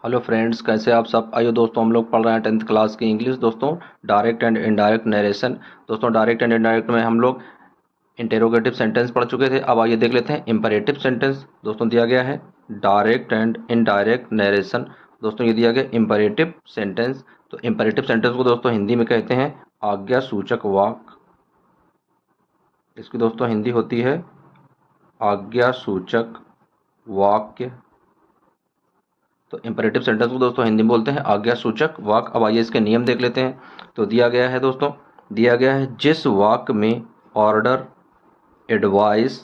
Hello friends, कैसे आप सब। आइए दोस्तों, हम लोग पढ़ रहे हैं 10th क्लास की इंग्लिश। दोस्तों, डायरेक्ट एंड इनडायरेक्ट नरेशन। दोस्तों, डायरेक्ट एंड इनडायरेक्ट में हम लोग इंटेरोगेटिव सेंटेंस पढ़ चुके थे। अब आइए देख लेते हैं इंपरेटिव सेंटेंस। दोस्तों, दिया गया है डायरेक्ट एंड इनडायरेक्ट नरेशन। दोस्तों, ये दिया गया इंपरेटिव सेंटेंस। तो इंपरेटिव सेंटेंस को दोस्तों हिंदी में कहते हैं आज्ञा सूचक वाक्य। इसकी दोस्तों हिंदी होती है आज्ञा सूचक वाक्य। तो इंपरेटिव सेंटेंस को दोस्तों हिंदी में बोलते हैं आज्ञा सूचक वाक्य। अब आइए इसके नियम देख लेते हैं। तो दिया गया है दोस्तों, दिया गया है जिस वाक्य में ऑर्डर, एडवाइस,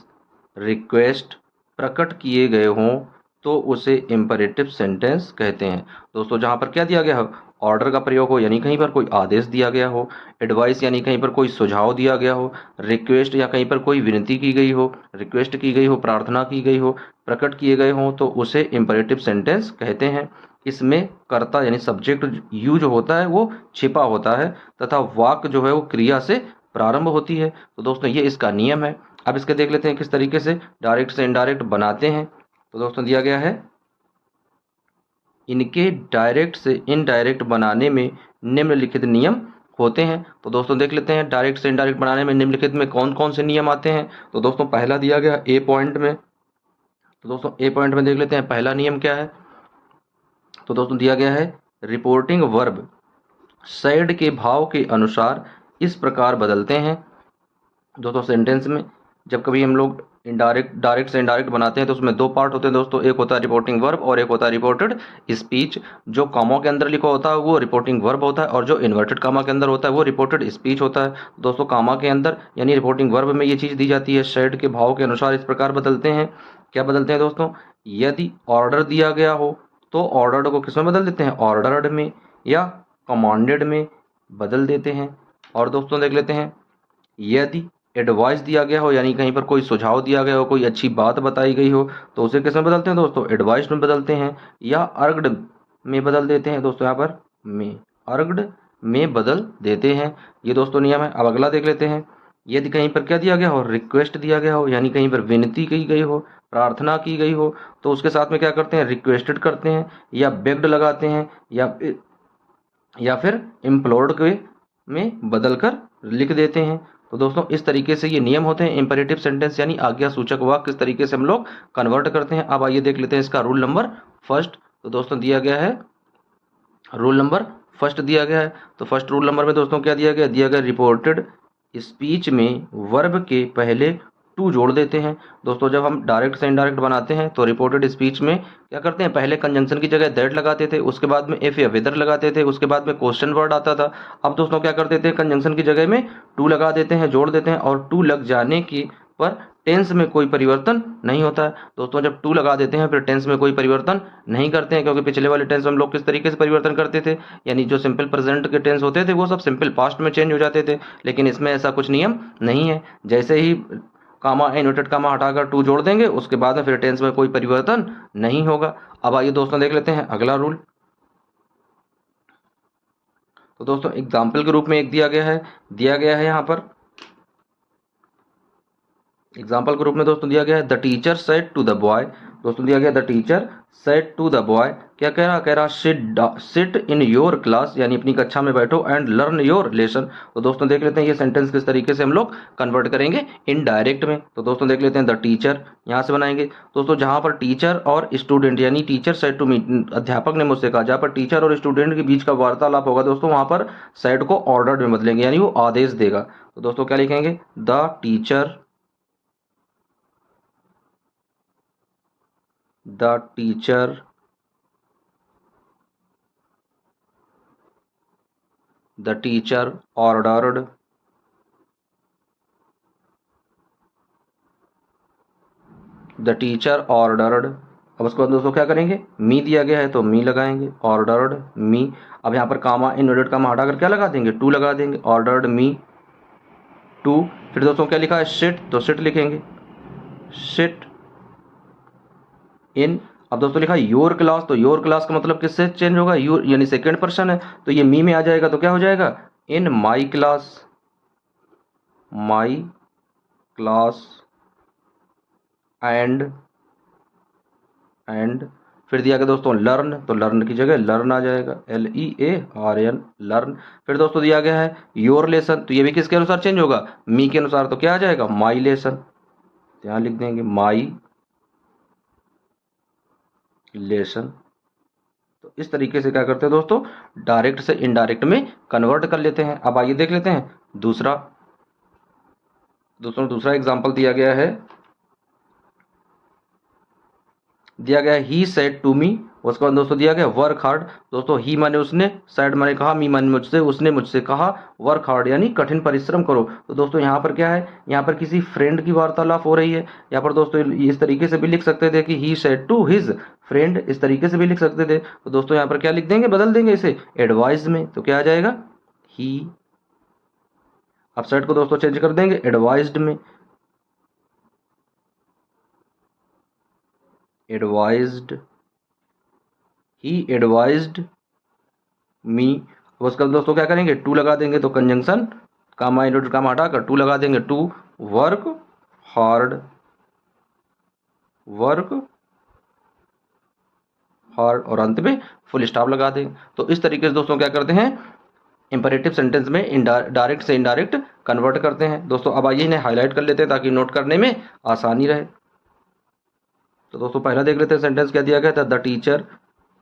रिक्वेस्ट प्रकट किए गए हों तो उसे इंपरेटिव सेंटेंस कहते हैं। दोस्तों, जहां पर क्या दिया गया हो, ऑर्डर का प्रयोग हो यानी कहीं पर कोई आदेश दिया गया हो, एडवाइस यानी कहीं पर कोई सुझाव दिया गया हो, रिक्वेस्ट या कहीं पर कोई विनती की गई हो, रिक्वेस्ट की गई हो, प्रार्थना की गई हो, प्रकट किए गए हों तो उसे इंपरेटिव सेंटेंस कहते हैं। इसमें कर्ता यानी सब्जेक्ट यू जो होता है वो छिपा होता है तथा वाक्य जो है वो क्रिया से प्रारंभ होती है। तो दोस्तों, ये इसका नियम है। अब इसके देख लेते हैं किस तरीके से डायरेक्ट से इनडायरेक्ट बनाते हैं। तो दोस्तों, दिया गया है इनके डायरेक्ट से इनडायरेक्ट बनाने में निम्नलिखित नियम होते हैं। तो दोस्तों, देख लेते हैं डायरेक्ट से इनडायरेक्ट बनाने में निम्नलिखित में कौन कौन से नियम आते हैं। तो दोस्तों, पहला दिया गया ए पॉइंट में। तो दोस्तों, ए पॉइंट में देख लेते हैं पहला नियम क्या है। तो दोस्तों, दिया गया है रिपोर्टिंग वर्ब सैड के भाव के अनुसार इस प्रकार बदलते हैं। दोस्तों, सेंटेंस में जब कभी हम लोग इनडायरेक्ट डायरेक्ट से इनडायरेक्ट बनाते हैं तो उसमें दो पार्ट होते हैं दोस्तों। एक होता है रिपोर्टिंग वर्ब और एक होता है रिपोर्टेड स्पीच। जो कॉमा के अंदर लिखा होता है वो रिपोर्टिंग वर्ब होता है और जो इन्वर्टेड कॉमा के अंदर होता है वो रिपोर्टेड स्पीच होता है। दोस्तों, कॉमा के अंदर यानी रिपोर्टिंग वर्ब में ये चीज़ दी जाती है, शेड के भाव के अनुसार इस प्रकार बदलते हैं। क्या बदलते हैं दोस्तों, यदि ऑर्डर दिया गया हो तो ऑर्डर्ड को किस में बदल देते हैं, ऑर्डर्ड में या कमांडेड में बदल देते हैं। और दोस्तों, देख लेते हैं यदि एडवाइस दिया गया हो यानी कहीं पर कोई सुझाव दिया गया हो, कोई अच्छी बात बताई गई हो तो उसे किस में बदलते हैं दोस्तों, एडवाइस में बदलते हैं या अर्गड में बदल देते हैं। दोस्तों, यहाँ पर में अर्गड में बदल देते हैं। ये दोस्तों नियम है। अब अगला देख लेते हैं। यदि कहीं पर क्या दिया गया हो, रिक्वेस्ट दिया गया हो यानी कहीं पर विनती की गई हो, प्रार्थना की गई हो तो उसके साथ में क्या करते हैं, रिक्वेस्टेड करते हैं या बेग्ड लगाते हैं या फिर इम्प्लोर्ड के में बदलकर लिख देते हैं। तो दोस्तों, इस तरीके से ये नियम होते हैं इंपेरेटिव सेंटेंस यानी आज्ञा सूचक वाक्य किस तरीके से हम लोग कन्वर्ट करते हैं। अब आइए देख लेते हैं इसका रूल नंबर फर्स्ट। तो दोस्तों, दिया गया है रूल नंबर फर्स्ट दिया गया है। तो फर्स्ट रूल नंबर में दोस्तों क्या दिया गया रिपोर्टेड स्पीच में वर्ब के पहले टू जोड़ देते हैं। दोस्तों, जब हम डायरेक्ट से इनडायरेक्ट बनाते हैं तो रिपोर्टेड स्पीच में क्या करते हैं, पहले कंजंक्शन की जगह दैट लगाते थे, उसके बाद में इफ या वेदर लगाते थे, उसके बाद में क्वेश्चन वर्ड आता था। अब दोस्तों क्या करते थे, कंजंक्शन की जगह में टू लगा देते हैं, जोड़ देते हैं और टू लग जाने की पर टेंस में कोई परिवर्तन नहीं होता है। दोस्तों, जब टू लगा देते हैं फिर टेंस में कोई परिवर्तन नहीं करते हैं, क्योंकि पिछले वाले टेंस में हम लोग किस तरीके से परिवर्तन करते थे, यानी जो सिंपल प्रेजेंट के टेंस होते थे वो सब सिंपल पास्ट में चेंज हो जाते थे। लेकिन इसमें ऐसा कुछ नियम नहीं है। जैसे ही कामा इन्वर्टेड कामा हटाकर टू जोड़ देंगे उसके बाद में फिर टेंस में कोई परिवर्तन नहीं होगा। अब आइए दोस्तों देख लेते हैं अगला रूल। तो दोस्तों, एग्जाम्पल के रूप में एक दिया गया है यहाँ पर एग्जाम्पल के रूप में दोस्तों दिया गया है the teacher said to the boy. दोस्तों, दिया गया the teacher said to the boy, क्या कह रहा सिट इन योर क्लास यानी अपनी कक्षा में बैठो एंड लर्न योर लेसन। तो दोस्तों, देख लेते हैं ये सेंटेंस किस तरीके से हम लोग कन्वर्ट करेंगे इन डायरेक्ट में। तो दोस्तों, देख लेते हैं द टीचर यहाँ से बनाएंगे। दोस्तों, जहाँ पर टीचर और स्टूडेंट यानी टीचर सेड टू मी, अध्यापक ने मुझसे कहा, जहाँ पर टीचर और स्टूडेंट के बीच का वार्तालाप होगा दोस्तों वहाँ पर सेड को ऑर्डर में बदलेंगे यानी वो आदेश देगा। तो दोस्तों क्या लिखेंगे, the teacher the teacher the teacher ordered the teacher ordered। अब उसके बाद दोस्तों क्या करेंगे, मी दिया गया है तो मी लगाएंगे, ऑर्डर्ड मी। अब यहाँ पर कामा इनवर्टेड कामा हटाकर क्या लगा देंगे, टू लगा देंगे, ऑर्डर्ड मी टू। फिर दोस्तों क्या लिखा है, सिट, तो सिट लिखेंगे, सिट इन। अब दोस्तों लिखा योर क्लास, तो योर क्लास का मतलब किससे चेंज होगा, योर यानी सेकेंड पर्सन है तो ये मी में आ जाएगा तो क्या हो जाएगा, in my class, my class and फिर दिया गया दोस्तों लर्न, तो लर्न की जगह लर्न आ जाएगा, LEARN, लर्न। फिर दोस्तों दिया गया है योर लेसन, तो ये भी किसके अनुसार चेंज होगा, मी के अनुसार, तो क्या आ जाएगा माई लेसन, यहाँ लिख देंगे माई लेसन। तो इस तरीके से क्या करते हैं दोस्तों, डायरेक्ट से इनडायरेक्ट में कन्वर्ट कर लेते हैं। अब आइए देख लेते हैं दूसरा एग्जांपल दिया गया है ही सेड टू मी, उसके बाद दोस्तों दिया गया वर्क हार्ड। दोस्तों ही माने उसने, सेड माने कहा, मी माने मुझसे, उसने मुझसे कहा वर्क हार्ड यानी कठिन परिश्रम करो। तो दोस्तों यहाँ पर क्या है, यहाँ पर किसी फ्रेंड की वार्तालाप हो रही है। यहाँ पर दोस्तों इस तरीके से भी लिख सकते थे कि he said to his friend, इस तरीके से भी लिख सकते थे। तो दोस्तों यहाँ पर क्या लिख देंगे, बदल देंगे इसे एडवाइज में, तो क्या आ जाएगा ही। अब सेड को दोस्तों चेंज कर देंगे एडवाइज्ड में, एडवाइज्ड, ही एडवाइज्ड मी। उसका दोस्तों क्या करेंगे, टू लगा देंगे, तो कंजंक्शन कामा इनवर्टेड कामा हटाकर टू लगा देंगे, to work hard, work hard, और अंत में फुल स्टॉप लगा देंगे। तो इस तरीके से दोस्तों क्या करते हैं, इंपरेटिव सेंटेंस में डायरेक्ट से इनडायरेक्ट कन्वर्ट करते हैं। दोस्तों अब आइए इन्हें हाईलाइट कर लेते हैं ताकि नोट करने में आसानी रहे। तो दोस्तों पहला देख लेते हैं सेंटेंस क्या दिया गया था, the teacher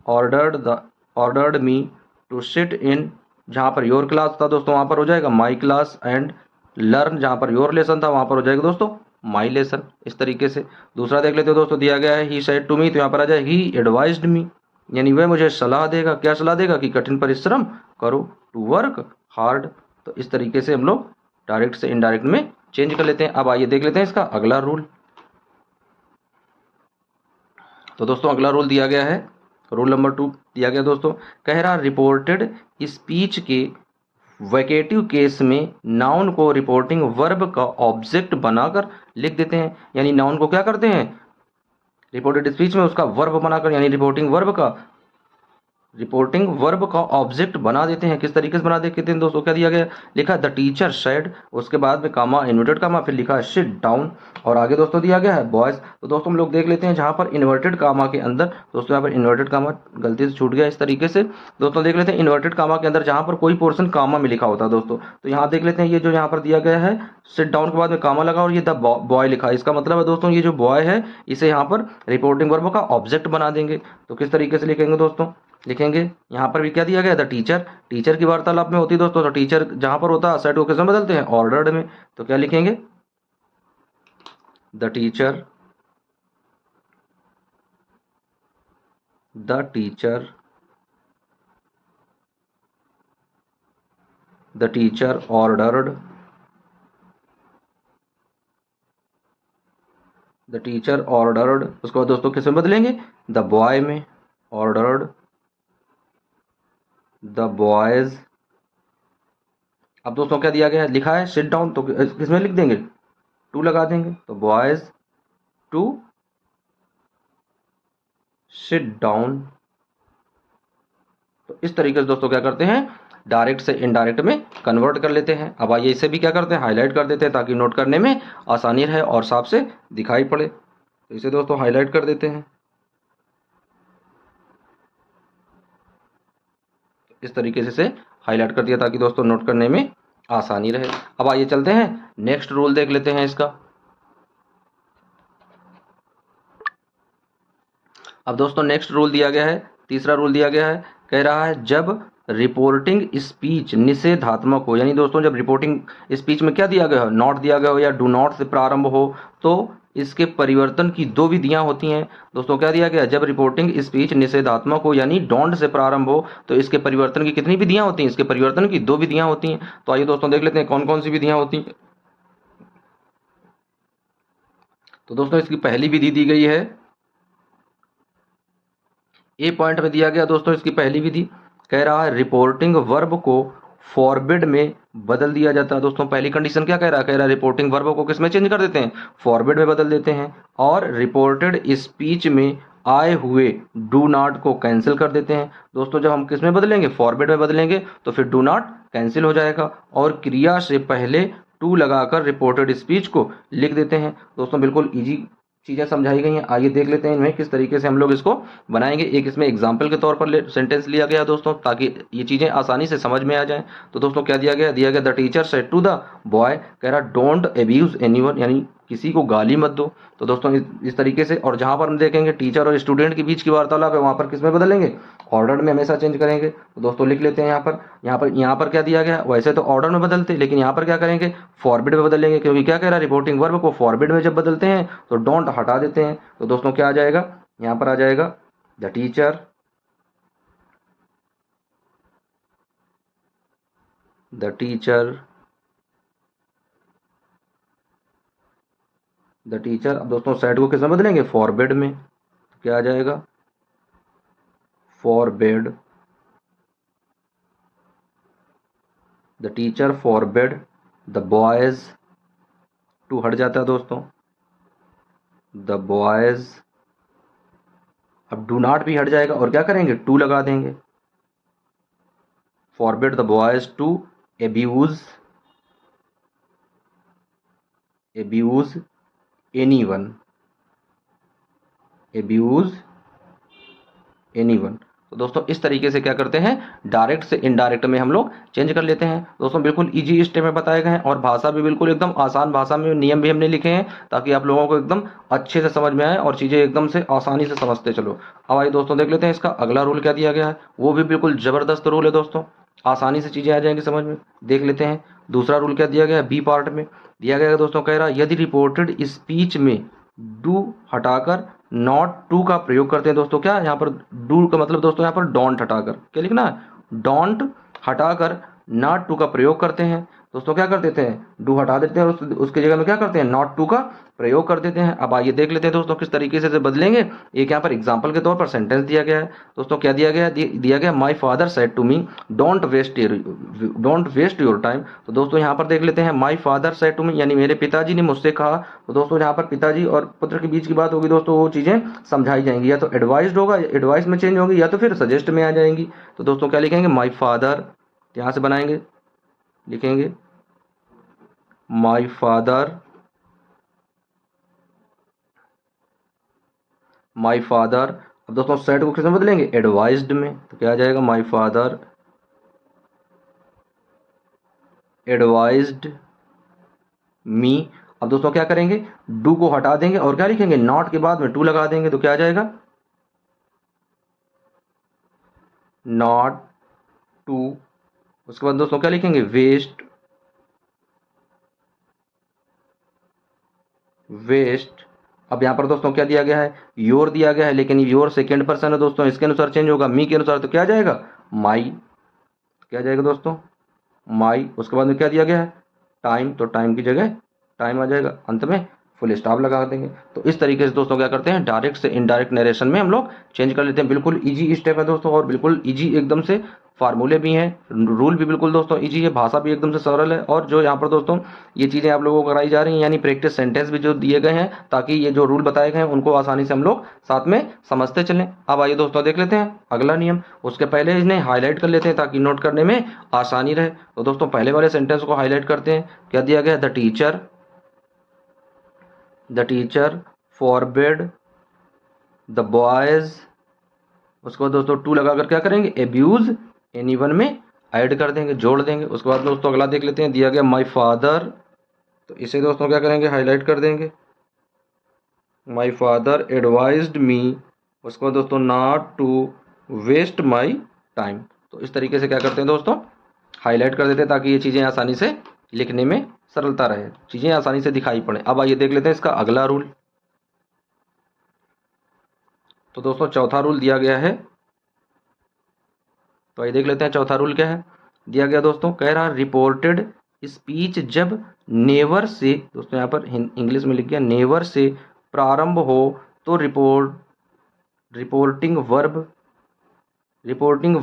ordered me to sit in, जहाँ पर योर क्लास था दोस्तों वहाँ पर हो जाएगा माई क्लास, एंड लर्न जहाँ पर योर लेसन था वहाँ पर हो जाएगा दोस्तों माई लेसन। इस तरीके से दूसरा देख लेते हैं दोस्तों, दिया गया है ही सेड टू मी, तो यहाँ पर आ जाए ही एडवाइज्ड मी, यानी वह मुझे सलाह देगा, क्या सलाह देगा कि कठिन परिश्रम करो, टू वर्क हार्ड। तो इस तरीके से हम लोग डायरेक्ट से इनडायरेक्ट में चेंज कर लेते हैं। अब आइए देख लेते हैं इसका अगला रूल। तो दोस्तों अगला रूल दिया गया है, रूल नंबर 2 दिया गया दोस्तों, कह रहा रिपोर्टेड स्पीच के वैकेटिव केस में नाउन को रिपोर्टिंग वर्ब का ऑब्जेक्ट बनाकर लिख देते हैं। यानी नाउन को क्या करते हैं, रिपोर्टेड स्पीच में उसका वर्ब बनाकर, यानी रिपोर्टिंग वर्ब का ऑब्जेक्ट बना देते हैं। किस तरीके से बना देते हैं दोस्तों, क्या दिया गया, लिखा द टीचर सेड, उसके बाद में कामा इन्वर्टेड कामा, फिर लिखा है सिट डाउन, और आगे दोस्तों दिया गया है बॉयज। तो दोस्तों हम लोग देख लेते हैं जहां पर इन्वर्टेड कामा के अंदर, दोस्तों यहाँ पर इन्वर्टेड कामा गलती से छूट गया, इस तरीके से दोस्तों देख लेते हैं इन्वर्टेड कामा के अंदर जहां पर कोई पोर्शन कामा में लिखा होता है दोस्तों, तो यहाँ देख लेते हैं ये जो यहाँ पर दिया गया है सिट डाउन के बाद में कामा लगा और ये द बॉय लिखा है। इसका मतलब है दोस्तों ये जो बॉय है इसे यहाँ पर रिपोर्टिंग वर्ब का ऑब्जेक्ट बना देंगे। तो किस तरीके से लिखेंगे दोस्तों, लिखेंगे यहाँ पर भी क्या दिया गया, द टीचर, टीचर की वार्तालाप में होती है दोस्तों, तो टीचर जहां पर होता है सेट को किसमें बदलते हैं ऑर्डर्ड में, तो क्या लिखेंगे the teacher, the teacher, the teacher ordered, the teacher ordered, उसके बाद दोस्तों किसमें बदलेंगे द बॉय में, ऑर्डर्ड द बॉयज। अब दोस्तों क्या दिया गया है, लिखा है सिट डाउन, तो किसमें लिख देंगे टू लगा देंगे, तो बॉयज टू सिट डाउन। तो इस तरीके से दोस्तों क्या करते हैं, डायरेक्ट से इनडायरेक्ट में कन्वर्ट कर लेते हैं। अब आइए इसे भी क्या करते हैं, हाईलाइट कर देते हैं ताकि नोट करने में आसानी रहे और साफ से दिखाई पड़े। तो इसे दोस्तों हाईलाइट कर देते हैं, इस तरीके से हाईलाइट कर दिया ताकि दोस्तों नोट करने में आसानी रहे। अब आइए चलते हैं नेक्स्ट रूल देख लेते हैं इसका। अब दोस्तों नेक्स्ट रूल दिया गया है, तीसरा रूल दिया गया है, कह रहा है जब रिपोर्टिंग स्पीच निषेधात्मक हो, यानी दोस्तों जब रिपोर्टिंग स्पीच में क्या दिया गया हो, नॉट दिया गया हो या डू नॉट से प्रारंभ हो, तो इसके परिवर्तन की दो विधियां होती हैं। दोस्तों क्या दिया गया, जब रिपोर्टिंग स्पीच निषेधात्मक हो यानी डोंट से प्रारंभ हो, तो इसके परिवर्तन की कितनी विधियां होती हैं, इसके परिवर्तन की दो विधियां होती हैं। तो आइए दोस्तों देख लेते हैं कौन कौन सी विधियां होती हैं। तो दोस्तों इसकी पहली विधि दी गई है, ए पॉइंट में दिया गया दोस्तों, इसकी पहली विधि कह रहा है रिपोर्टिंग वर्ब को फॉरबिड में बदल दिया जाता है। दोस्तों पहली कंडीशन क्या कह रहा है, रिपोर्टिंग वर्ब को किसमें चेंज कर देते हैं, फॉरबिड में बदल देते हैं, और रिपोर्टेड स्पीच में आए हुए डू नॉट को कैंसिल कर देते हैं। दोस्तों जब हम किस में बदलेंगे, फॉरबिड में बदलेंगे, तो फिर डू नॉट कैंसिल हो जाएगा और क्रिया से पहले टू लगाकर रिपोर्टेड स्पीच को लिख देते हैं। दोस्तों बिल्कुल ईजी चीज़ें समझाई गई हैं। आइए देख लेते हैं इनमें किस तरीके से हम लोग इसको बनाएंगे। एक इसमें एग्जाम्पल के तौर पर सेंटेंस लिया गया दोस्तों, ताकि ये चीज़ें आसानी से समझ में आ जाएं। तो दोस्तों क्या दिया गया the teacher said to the boy, कह रहा डोंट अब्यूज एनीवन, यानी किसी को गाली मत दो। तो दोस्तों इस तरीके से, और जहां पर हम देखेंगे टीचर और स्टूडेंट के बीच की वार्तालाप है, वहां पर किस में बदलेंगे, ऑर्डर में हमेशा चेंज करेंगे। तो दोस्तों लिख लेते हैं यहाँ पर क्या दिया गया, वैसे तो ऑर्डर में बदलते, लेकिन यहाँ पर क्या करेंगे, फॉरबिड में बदलेंगे, क्योंकि क्या कह रहा है, रिपोर्टिंग वर्ब को फॉरबिड में जब बदलते हैं तो डोंट हटा देते हैं। तो दोस्तों क्या आ जाएगा, यहाँ पर आ जाएगा the teacher the teacher the teacher. अब दोस्तों सेड को किस में बदलेंगे, फॉरबिड में। तो क्या आ जाएगा, forbid, the teacher forbid the boys, to हट जाता है दोस्तों, द बॉयज। अब डू नॉट भी हट जाएगा और क्या करेंगे, टू लगा देंगे, forbid the boys to abuse anyone, abuse anyone. तो दोस्तों इस तरीके से क्या करते हैं, डायरेक्ट से इनडायरेक्ट में हम लोग चेंज कर लेते हैं। दोस्तों बिल्कुल इजी स्टेप में बताए गए हैं, और भाषा भी बिल्कुल एकदम आसान भाषा में, नियम भी हमने लिखे हैं ताकि आप लोगों को एकदम अच्छे से समझ में आए और चीज़ें एकदम से आसानी से समझते चलो। अब आइए दोस्तों देख लेते हैं इसका अगला रूल क्या दिया गया है, वो भी बिल्कुल ज़बरदस्त रूल है दोस्तों, आसानी से चीज़ें आ जाएंगी समझ में। देख लेते हैं दूसरा रूल क्या दिया गया है, बी पार्ट में दिया गया है दोस्तों, कह रहा यदि रिपोर्टेड स्पीच में डू हटाकर नॉट टू का प्रयोग करते हैं। दोस्तों क्या यहाँ पर डू का मतलब दोस्तों यहाँ पर डोंट हटाकर क्या लिखना है, डोंट हटाकर नॉट टू का प्रयोग करते हैं। दोस्तों क्या कर देते हैं, डू हटा देते हैं और उसकी जगह में क्या करते हैं, नॉट टू का प्रयोग कर देते हैं। अब आइए देख लेते हैं दोस्तों किस तरीके से बदलेंगे। एक यहाँ पर एग्जाम्पल के तौर पर सेंटेंस दिया गया है। दोस्तों क्या दिया गया my father said to me don't waste your time. तो दोस्तों यहाँ पर देख लेते हैं my father said to me, यानी मेरे पिताजी ने मुझसे कहा। तो दोस्तों यहाँ पर पिताजी और पुत्र के बीच की बात होगी दोस्तों, वो चीज़ें समझाई जाएंगी, या तो एडवाइस्ड होगा, एडवाइस में चेंज होगी, या तो फिर सजेस्ट में आ जाएंगी। तो दोस्तों क्या लिखेंगे, माई फादर, यहाँ से बनाएंगे, लिखेंगे माई फादर अब दोस्तों सेड को किस में बदलेंगे, एडवाइज्ड में। तो क्या आ जाएगा, माई फादर एडवाइज्ड मी। अब दोस्तों क्या करेंगे, डू को हटा देंगे और क्या लिखेंगे, नॉट के बाद में टू लगा देंगे। तो क्या आ जाएगा, नॉट टू। उसके बाद दोस्तों क्या लिखेंगे, वेस्ट। अब यहाँ पर दोस्तों क्या दिया गया है, योर दिया गया है, लेकिन योर सेकेंड पर्सन है दोस्तों, इसके अनुसार चेंज होगा, मी के अनुसार। तो क्या आ जाएगा, माई। क्या आ जाएगा दोस्तों, माई। उसके बाद में क्या दिया गया है, टाइम। तो टाइम की जगह टाइम आ जाएगा, अंत में फुल स्टॉप लगा देंगे। तो इस तरीके से दोस्तों क्या करते हैं, डायरेक्ट से इनडायरेक्ट नरेशन में हम लोग चेंज कर लेते हैं। बिल्कुल इजी स्टेप है दोस्तों, और बिल्कुल इजी एकदम से फार्मूले भी हैं, रूल भी बिल्कुल दोस्तों इजी है, भाषा भी एकदम से सरल है। और जो यहाँ पर दोस्तों ये चीज़ें आप लोगों को कराई जा रही हैं, यानी प्रैक्टिस सेंटेंस भी जो दिए गए हैं, ताकि ये जो रूल बताए गए हैं उनको आसानी से हम लोग साथ में समझते चलें। अब आइए दोस्तों देख लेते हैं अगला नियम। उसके पहले इन्हें हाईलाइट कर लेते हैं ताकि नोट करने में आसानी रहे। तो दोस्तों पहले वाले सेंटेंस को हाईलाइट करते हैं। क्या दिया गया है, the teacher forbid the boys. उसके बाद दोस्तों टू लगाकर क्या करेंगे, एब्यूज एनीवन में ऐड कर देंगे, जोड़ देंगे। उसके बाद दोस्तों अगला देख लेते हैं, दिया गया माई फादर। तो इसे दोस्तों क्या करेंगे, हाईलाइट कर देंगे, माई फादर एडवाइज्ड मी। उसके बाद दोस्तों not to waste my time. तो इस तरीके से क्या करते हैं दोस्तों, हाईलाइट कर देते हैं ताकि ये चीज़ें आसानी से लिखने में सरलता रहे, चीज़ें आसानी से दिखाई पड़े। अब आइए देख लेते हैं इसका अगला रूल। तो दोस्तों चौथा रूल दिया गया है, तो आइए देख लेते हैं चौथा रूल क्या है। दिया गया दोस्तों, कह रहा रिपोर्टेड स्पीच जब नेवर से, दोस्तों यहाँ पर इंग्लिश में लिख गया नेवर से प्रारंभ हो तो रिपोर्टिंग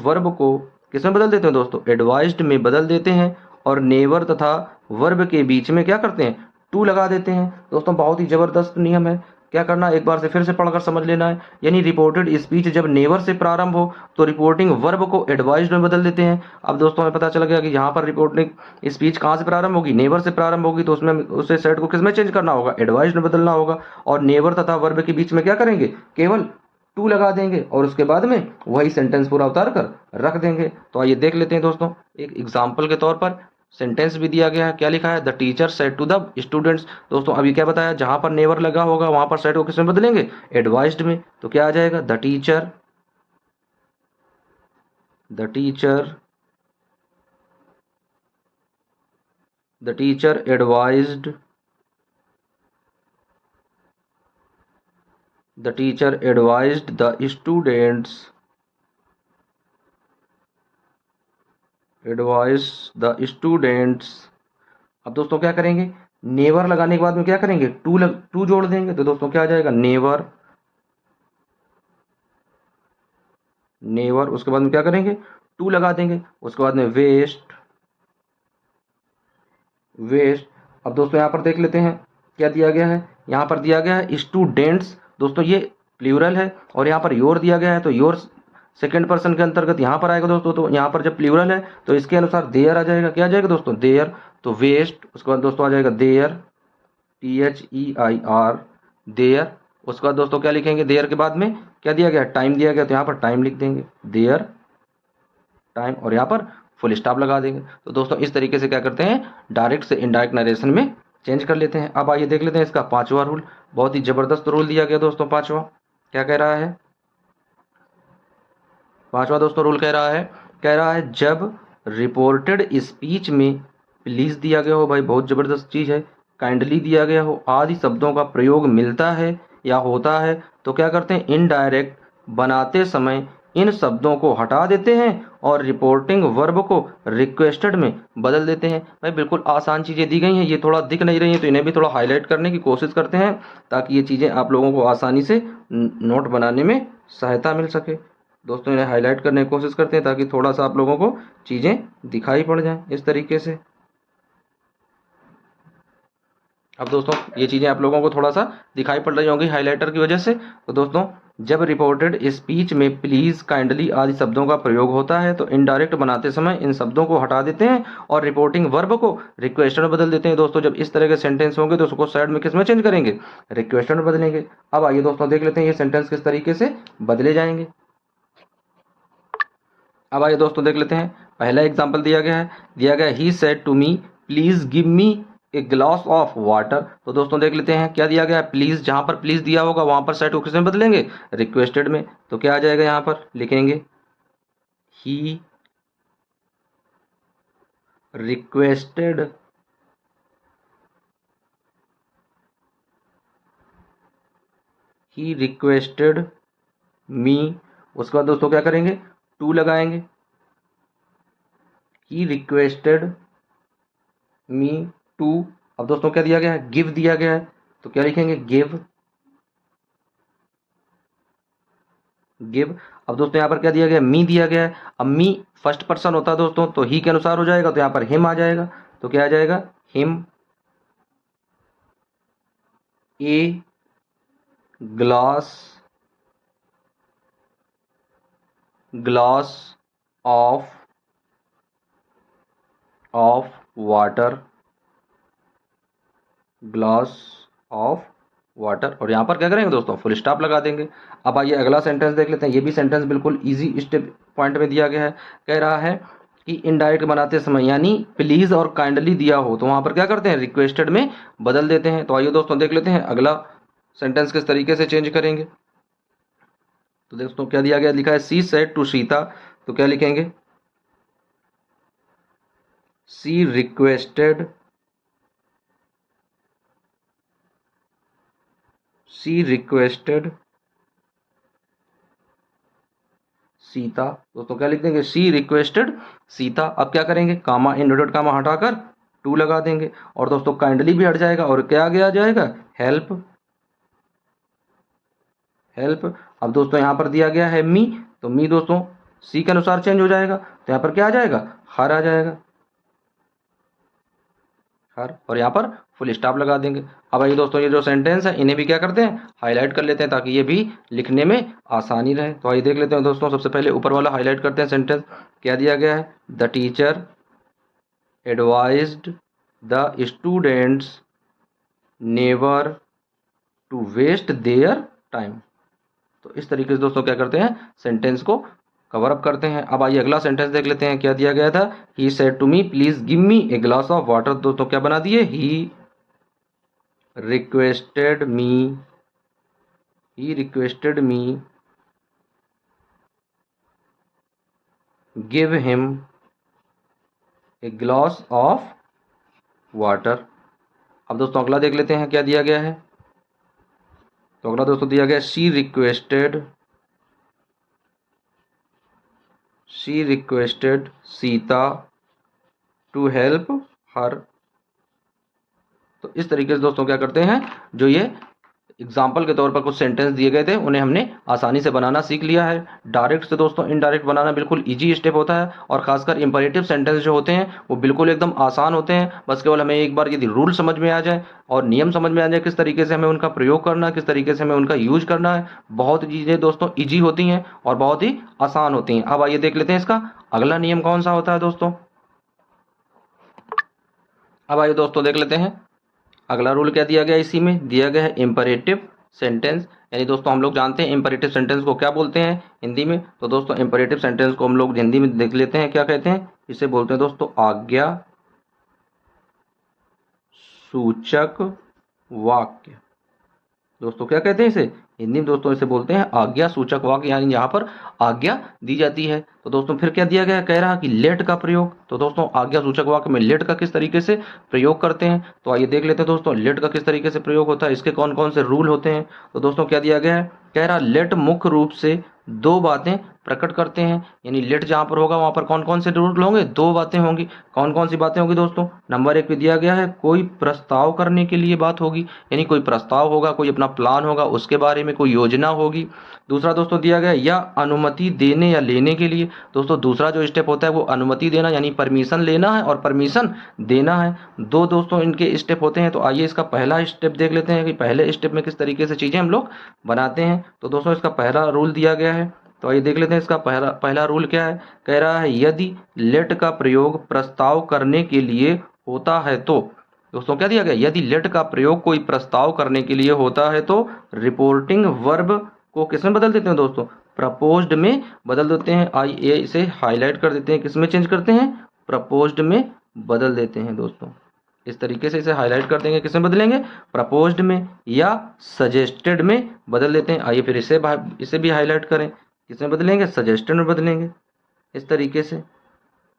वर्ब को किस में बदल देते हैं दोस्तों, एडवाइज्ड में बदल देते हैं, और नेवर तथा वर्ब के बीच में क्या करते हैं, टू लगा देते हैं। दोस्तों बहुत ही ज़बरदस्त नियम है, क्या करना है, एक बार से फिर से पढ़कर समझ लेना है। यानी रिपोर्टेड स्पीच जब नेवर से प्रारंभ हो तो रिपोर्टिंग वर्ब को एडवाइज्ड में बदल देते हैं। अब दोस्तों हमें पता चल गया कि यहाँ पर रिपोर्टिंग स्पीच कहाँ से प्रारंभ होगी, नेवर से प्रारंभ होगी, तो उसमें उसे सेट को किसमें चेंज करना होगा, एडवाइज्ड में बदलना होगा। और नेवर तथा वर्ब के बीच में क्या करेंगे, केवल टू लगा देंगे और उसके बाद में वही सेंटेंस पूरा उतार कर रख देंगे। तो आइए देख लेते हैं दोस्तों, एक एग्जाम्पल के तौर पर सेंटेंस भी दिया गया है। क्या लिखा है, the teacher said to the students. दोस्तों अभी क्या बताया, जहां पर नेवर लगा होगा वहां पर सेड को किसमें बदलेंगे, एडवाइज्ड में। तो क्या आ जाएगा, the teacher the teacher the teacher advised the teacher advised the students advice the students. अब दोस्तों क्या करेंगे, नेवर लगाने के बाद में क्या करेंगे, टू जोड़ देंगे। तो दोस्तों क्या आ जाएगा, नेवर नेवर, उसके बाद में क्या करेंगे, टू लगा देंगे, उसके बाद में वेस्ट वेस्ट। अब दोस्तों यहाँ पर देख लेते हैं क्या दिया गया है, यहाँ पर दिया गया है स्टूडेंट्स। दोस्तों ये प्लूरल है और यहाँ पर योर दिया गया है, तो योर सेकंड पर्सन के अंतर्गत यहाँ पर आएगा दोस्तों। तो यहाँ पर जब प्लूरल है तो इसके अनुसार देयर आ जाएगा। क्या आ जाएगा दोस्तों, देयर। तो वेस्ट, उसके बाद दोस्तों आ जाएगा देयर, THEIR, देयर। उसके बाद दोस्तों क्या लिखेंगे, देयर के बाद में क्या दिया गया, टाइम दिया गया, तो यहाँ पर टाइम लिख देंगे, देयर टाइम, और यहाँ पर फुल स्टॉप लगा देंगे। तो दोस्तों इस तरीके से क्या करते हैं, डायरेक्ट से इनडायरेक्ट नरेशन में चेंज कर लेते हैं। अब आइए देख लेते हैं इसका पांचवा रूल। बहुत ही जबरदस्त रूल दिया गया दोस्तों पांचवा। क्या कह रहा है, पांचवा दोस्तों रूल कह रहा है जब रिपोर्टेड स्पीच में प्लीज दिया गया हो, भाई बहुत जबरदस्त चीज है, काइंडली दिया गया हो आदि शब्दों का प्रयोग मिलता है या होता है, तो क्या करते हैं, इनडायरेक्ट बनाते समय इन शब्दों को हटा देते हैं और रिपोर्टिंग वर्ब को रिक्वेस्टेड में बदल देते हैं। भाई बिल्कुल आसान चीज़ें दी गई हैं, ये थोड़ा दिख नहीं रही हैं तो इन्हें भी थोड़ा हाईलाइट करने की कोशिश करते हैं ताकि ये चीज़ें आप लोगों को आसानी से नोट बनाने में सहायता मिल सके। दोस्तों इन्हें हाईलाइट करने की कोशिश करते हैं ताकि थोड़ा सा आप लोगों को चीज़ें दिखाई पड़ जाएं इस तरीके से। अब दोस्तों ये चीज़ें आप लोगों को थोड़ा सा दिखाई पड़ रही होंगी हाइलाइटर की वजह से। तो दोस्तों जब रिपोर्टेड स्पीच में प्लीज, काइंडली आदि शब्दों का प्रयोग होता है तो इनडायरेक्ट बनाते समय इन शब्दों को हटा देते हैं और रिपोर्टिंग वर्ब को रिक्वेस्ट में बदल देते हैं। दोस्तों जब इस तरह के सेंटेंस होंगे तो उसको साइड में किस में चेंज करेंगे, रिक्वेस्ट में बदलेंगे। अब आइए दोस्तों देख लेते हैं ये सेंटेंस किस तरीके से बदले जाएंगे। अब आइए दोस्तों देख लेते हैं, पहला एग्जाम्पल दिया गया है he said to me please give me a glass of water. तो दोस्तों देख लेते हैं क्या दिया गया है, प्लीज, जहां पर प्लीज दिया होगा वहां पर सेट को किसमें बदलेंगे, रिक्वेस्टेड में। तो क्या आ जाएगा, यहां पर लिखेंगे ही रिक्वेस्टेड मी। उसके बाद दोस्तों क्या करेंगे, टू लगाएंगे, ही रिक्वेस्टेड मी टू। अब दोस्तों क्या दिया गया है, गिव दिया गया है, तो क्या लिखेंगे, गिव। अब दोस्तों यहाँ पर क्या दिया गया, मी दिया गया है। अब मी फर्स्ट पर्सन होता है दोस्तों तो ही के अनुसार हो जाएगा, तो यहाँ पर हिम आ जाएगा। तो क्या आ जाएगा, him a glass of water, glass of water. और यहाँ पर क्या करेंगे दोस्तों, फुल स्टॉप लगा देंगे। अब आइए अगला सेंटेंस देख लेते हैं। ये भी सेंटेंस बिल्कुल इजी स्टेप पॉइंट में दिया गया है। कह रहा है कि इनडायरेक्ट बनाते समय यानी प्लीज और काइंडली दिया हो तो वहाँ पर क्या करते हैं, रिक्वेस्टेड में बदल देते हैं। तो आइए दोस्तों देख लेते हैं अगला सेंटेंस किस तरीके से चेंज करेंगे। तो दोस्तों क्या दिया गया, लिखा है सी सेड टू सीता। तो क्या लिखेंगे, सी रिक्वेस्टेड सीता। दोस्तों क्या लिख देंगे, सी रिक्वेस्टेड सीता। अब क्या करेंगे, कामा, इनवर्टेड कामा हटाकर टू लगा देंगे और दोस्तों काइंडली भी हट जाएगा और क्या आगे आ जाएगा, हेल्प। अब दोस्तों यहाँ पर दिया गया है मी, तो मी दोस्तों सी के अनुसार चेंज हो जाएगा, तो यहाँ पर क्या आ जाएगा, हर आ जाएगा, हर, और यहाँ पर फुल स्टॉप लगा देंगे। अब आइए दोस्तों, ये जो सेंटेंस है इन्हें भी क्या करते हैं, हाईलाइट कर लेते हैं ताकि ये भी लिखने में आसानी रहे। तो आइए देख लेते हैं दोस्तों, सबसे पहले ऊपर वाला हाईलाइट करते हैं सेंटेंस। क्या दिया गया है, the teacher advised the students never to waste their time. तो इस तरीके से दोस्तों क्या करते हैं, सेंटेंस को कवर अप करते हैं। अब आइए अगला सेंटेंस देख लेते हैं। क्या दिया गया था, he said to me please give me a glass of water. दोस्तों क्या बना दिए, he requested me, he requested me give him a glass of water. अब दोस्तों अगला देख लेते हैं क्या दिया गया है। तो अगला दोस्तों दिया गया, she requested Sita to help her. तो इस तरीके से दोस्तों क्या करते हैं, जो ये एग्जाम्पल के तौर पर कुछ सेंटेंस दिए गए थे उन्हें हमने आसानी से बनाना सीख लिया है। डायरेक्ट से दोस्तों इनडायरेक्ट बनाना बिल्कुल इजी स्टेप होता है, और खासकर इंपरेटिव सेंटेंस जो होते हैं वो बिल्कुल एकदम आसान होते हैं। बस केवल हमें एक बार यदि रूल समझ में आ जाए और नियम समझ में आ जाए किस तरीके से हमें उनका प्रयोग करना है, किस तरीके से हमें उनका यूज करना है, बहुत चीज़ें दोस्तों ईजी होती हैं और बहुत ही आसान होती हैं। अब आइए देख लेते हैं इसका अगला नियम कौन सा होता है दोस्तों। अब आइए दोस्तों देख लेते हैं अगला रूल क्या दिया गया है। इसी में दिया गया है इंपरेटिव सेंटेंस, यानी दोस्तों हम लोग जानते हैं इंपरेटिव सेंटेंस को क्या बोलते हैं हिंदी में। तो दोस्तों इंपरेटिव सेंटेंस को हम लोग हिंदी में देख लेते हैं क्या कहते हैं। इसे बोलते हैं दोस्तों आज्ञा सूचक वाक्य। दोस्तों क्या कहते हैं इसे हिंदी में, दोस्तों इसे बोलते हैं आज्ञा सूचक वाक्य, यानी यहाँ पर आज्ञा दी जाती है। तो दोस्तों फिर क्या दिया गया, कह रहा कि लेट का प्रयोग। तो दोस्तों आज्ञा सूचक वाक्य में लेट का किस तरीके से प्रयोग करते हैं, तो आइए देख लेते हैं दोस्तों लेट का किस तरीके से प्रयोग होता है, इसके कौन कौन से रूल होते हैं। तो दोस्तों क्या दिया गया है, कह रहा लेट मुख्य रूप से दो बातें प्रकट करते हैं, यानी लेट जहाँ पर होगा वहाँ पर कौन कौन से रूल होंगे, दो बातें होंगी। कौन कौन सी बातें होंगी दोस्तों, नंबर एक पे दिया गया है कोई प्रस्ताव करने के लिए बात होगी, यानी कोई प्रस्ताव होगा, कोई अपना प्लान होगा, उसके बारे में कोई योजना होगी। दूसरा दोस्तों दिया गया या अनुमति देने या लेने के लिए। दोस्तों दूसरा जो स्टेप होता है वो अनुमति देना, यानी परमिशन लेना है और परमिशन देना है। दो दोस्तों इनके स्टेप होते हैं। तो आइए इसका पहला स्टेप देख लेते हैं कि पहले स्टेप में किस तरीके से चीज़ें हम लोग बनाते हैं। तो दोस्तों इसका पहला रूल दिया गया है, तो आइए देख लेते हैं इसका पहला पहला रूल क्या है। कह रहा है यदि लेट का प्रयोग प्रस्ताव करने के लिए होता है तो, दोस्तों क्या दिया गया, यदि लेट का प्रयोग कोई प्रस्ताव करने के लिए होता है तो रिपोर्टिंग वर्ब को किसमें बदल देते हैं दोस्तों, प्रपोज्ड में बदल देते हैं। आइए इसे हाईलाइट कर देते हैं, किसमें चेंज करते हैं, प्रपोज्ड में बदल देते हैं दोस्तों। इस तरीके से इसे हाईलाइट कर देंगे, किसमें बदलेंगे, प्रपोज्ड में या सजेस्टेड में बदल देते हैं। आइए फिर इसे भी हाईलाइट करें, किसमें बदलेंगे, सजेस्टेड में बदलेंगे इस तरीके से।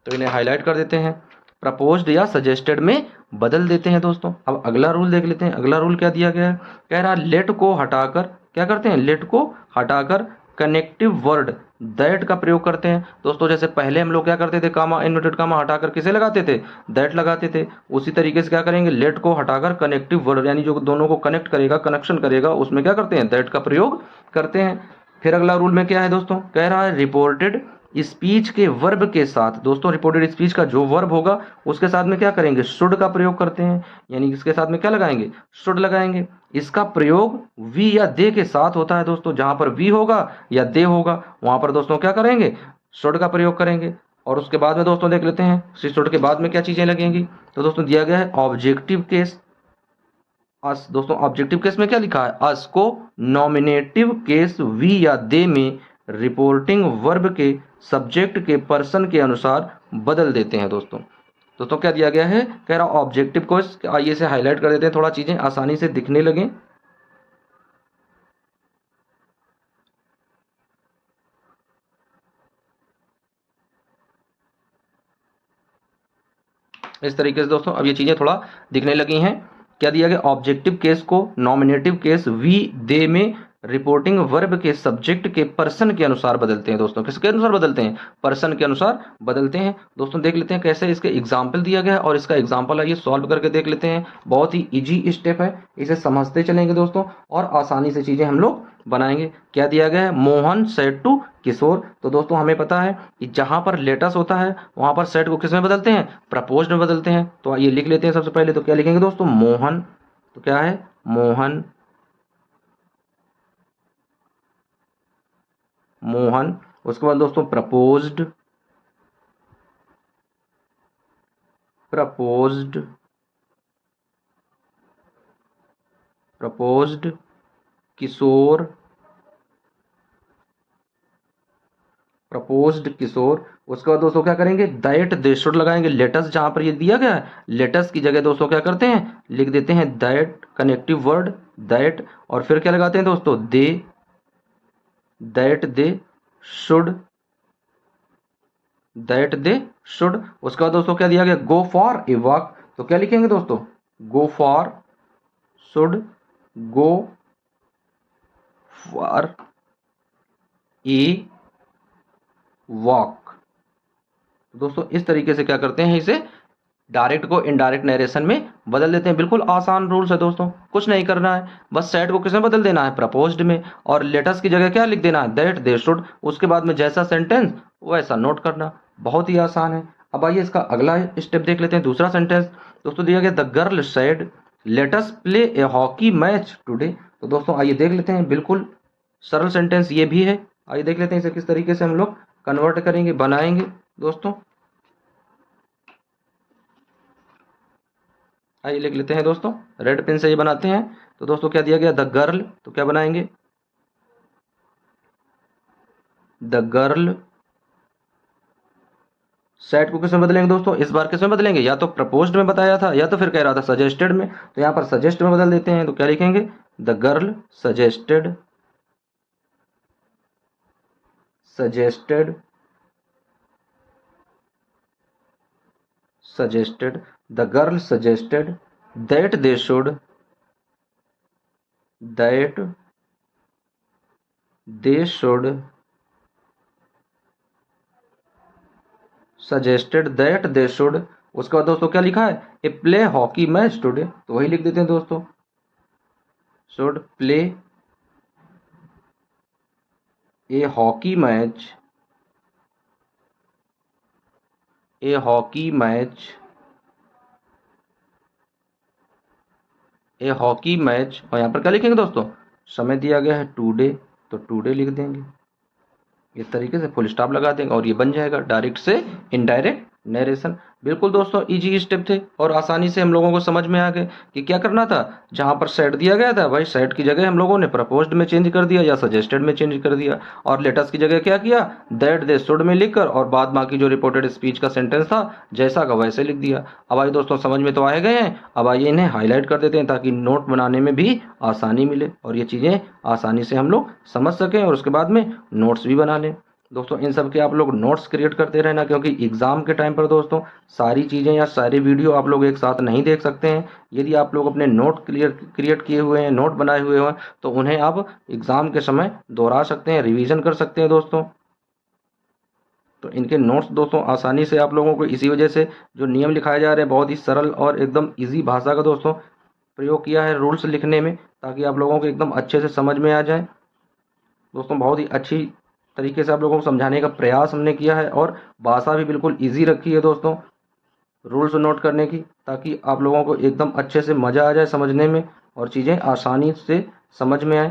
तो इन्हें हाईलाइट कर देते हैं, प्रपोज्ड या सजेस्टेड में बदल देते हैं दोस्तों। अब अगला रूल देख लेते हैं, अगला रूल क्या दिया गया है। कह रहा लेट को हटाकर क्या करते हैं, लेट को हटाकर कनेक्टिव वर्ड दैट का प्रयोग करते हैं। दोस्तों जैसे पहले हम लोग क्या करते थे, कामा इन्वर्टेड कामा हटाकर किसे लगाते थे, दैट लगाते थे। उसी तरीके से क्या करेंगे, लेट को हटाकर कनेक्टिव वर्ड यानी जो दोनों को कनेक्ट करेगा, कनेक्शन करेगा, उसमें क्या करते हैं, दैट का प्रयोग करते हैं। फिर अगला रूल में क्या है दोस्तों, कह रहा है रिपोर्टेड स्पीच के वर्ब के साथ। दोस्तों रिपोर्टेड स्पीच का जो वर्ब होगा उसके साथ में क्या करेंगे, शुड का प्रयोग करते हैं, यानी इसके साथ में क्या लगाएंगे, शुड लगाएंगे। इसका प्रयोग वी या दे के साथ होता है दोस्तों, जहां पर वी होगा या दे होगा वहां पर दोस्तों क्या करेंगे, शुड का प्रयोग करेंगे। और उसके बाद में दोस्तों देख लेते हैं शुड के बाद में क्या चीजें लगेंगी। तो दोस्तों दिया गया है ऑब्जेक्टिव केस अस। दोस्तों ऑब्जेक्टिव केस में क्या लिखा है, अस को नॉमिनेटिव केस वी या दे में रिपोर्टिंग वर्ब के सब्जेक्ट के पर्सन के अनुसार बदल देते हैं दोस्तों। दोस्तों क्या दिया गया है, कह रहा ऑब्जेक्टिव केस, आइए से हाईलाइट कर देते हैं, थोड़ा चीजें आसानी से दिखने लगे। इस तरीके से दोस्तों अब ये चीजें थोड़ा दिखने लगी हैं। क्या दिया गया, ऑब्जेक्टिव केस को नॉमिनेटिव केस वी दे में रिपोर्टिंग वर्ब के सब्जेक्ट के पर्सन के अनुसार बदलते हैं दोस्तों। किसके अनुसार बदलते हैं? पर्सन के अनुसार बदलते हैं। दोस्तों देख लेते हैं कैसे इसके एग्जाम्पल दिया गया है और इसका एग्जाम्पल आइए सॉल्व करके देख लेते हैं। बहुत ही इजी स्टेप है, इसे समझते चलेंगे दोस्तों और आसानी से चीजें हम लोग बनाएंगे। क्या दिया गया है? मोहन सेड टू किशोर। तो दोस्तों हमें पता है कि जहां पर लेटस होता है वहां पर सेड को किस में बदलते हैं? प्रपोज्ड में बदलते हैं। तो आइए लिख लेते हैं। सबसे पहले तो क्या लिखेंगे दोस्तों? मोहन। तो क्या है? मोहन। मोहन। उसके बाद दोस्तों प्रपोज्ड। प्रपोज्ड। प्रपोज्ड किशोर। प्रपोज्ड किशोर। उसके बाद दोस्तों क्या करेंगे? दैट दे शुड लगाएंगे। लेटस जहां पर ये दिया गया है, लेटस की जगह दोस्तों क्या करते हैं? लिख देते हैं दैट, कनेक्टिव वर्ड दैट। और फिर क्या लगाते हैं दोस्तों? They. That they should. That they should. उसके बाद दोस्तों क्या दिया गया? Go for a walk. तो क्या लिखेंगे दोस्तों? Go for, should, go for a walk. दोस्तों इस तरीके से क्या करते हैं? इसे डायरेक्ट को इनडायरेक्ट नरेशन में बदल देते हैं। बिल्कुल आसान रूल्स है दोस्तों, कुछ नहीं करना है, बस सेड को किसमें बदल देना है? प्रपोज्ड में। और लेटस की जगह क्या लिख देना है? That they should. उसके बाद में जैसा सेंटेंस वैसा नोट करना। बहुत ही आसान है। अब आइए इसका अगला स्टेप देख लेते हैं। दूसरा सेंटेंस दोस्तों दिया गया, the girl said let's play a hockey match today. तो दोस्तों आइए देख लेते हैं। बिल्कुल सरल सेंटेंस ये भी है। आइए देख लेते हैं इसे किस तरीके से हम लोग कन्वर्ट करेंगे, बनाएंगे दोस्तों। आइए लिख लेते हैं दोस्तों, रेड पेन से ये बनाते हैं। तो दोस्तों क्या दिया गया? The girl. तो क्या बनाएंगे? द गर्ल सेट को किसमें बदलेंगे दोस्तों? इस बार किसमें बदलेंगे? या तो प्रपोज्ड में बताया था या तो फिर कह रहा था सजेस्टेड में। तो यहाँ पर सजेस्ट में बदल देते हैं। तो क्या लिखेंगे? The girl suggested. Suggested. Suggested. The girl suggested that they should. That they should. Suggested that they should. उसके बाद दोस्तों क्या लिखा है? A play hockey match today. तो वही लिख देते हैं दोस्तों, should play a hockey match. A hockey match. A hockey match. और यहाँ पर क्या लिखेंगे दोस्तों? समय दिया गया है टुडे, तो टुडे लिख देंगे। इस तरीके से फुल स्टॉप लगा देंगे और ये बन जाएगा डायरेक्ट से इनडायरेक्ट नरेशन। बिल्कुल दोस्तों इजी स्टेप थे और आसानी से हम लोगों को समझ में आ गए कि क्या करना था। जहां पर सेट दिया गया था भाई, सेट की जगह हम लोगों ने प्रपोज्ड में चेंज कर दिया या सजेस्टेड में चेंज कर दिया। और लेटेस्ट की जगह क्या किया? दैट दे शुड में लिखकर और बाद बाकी जो रिपोर्टेड स्पीच का सेंटेंस था जैसा का वैसे लिख दिया। अब आइए दोस्तों समझ में तो आए गए हैं। अब आइए इन्हें हाईलाइट कर देते हैं ताकि नोट बनाने में भी आसानी मिले और ये चीज़ें आसानी से हम लोग समझ सकें और उसके बाद में नोट्स भी बना लें। दोस्तों इन सब के आप लोग नोट्स क्रिएट करते रहना, क्योंकि एग्जाम के टाइम पर दोस्तों सारी चीज़ें या सारी वीडियो आप लोग एक साथ नहीं देख सकते हैं। यदि आप लोग अपने नोट क्रिएट किए हुए हैं, नोट बनाए हुए हैं, तो उन्हें आप एग्जाम के समय दोहरा सकते हैं, रिवीजन कर सकते हैं दोस्तों। तो इनके नोट्स दोस्तों आसानी से आप लोगों को इसी वजह से जो नियम लिखाए जा रहे हैं बहुत ही सरल और एकदम ईजी भाषा का दोस्तों प्रयोग किया है रूल्स लिखने में, ताकि आप लोगों को एकदम अच्छे से समझ में आ जाए। दोस्तों बहुत ही अच्छी तरीके से आप लोगों को समझाने का प्रयास हमने किया है और भाषा भी बिल्कुल इजी रखी है दोस्तों रूल्स नोट करने की, ताकि आप लोगों को एकदम अच्छे से मज़ा आ जाए समझने में और चीज़ें आसानी से समझ में आए।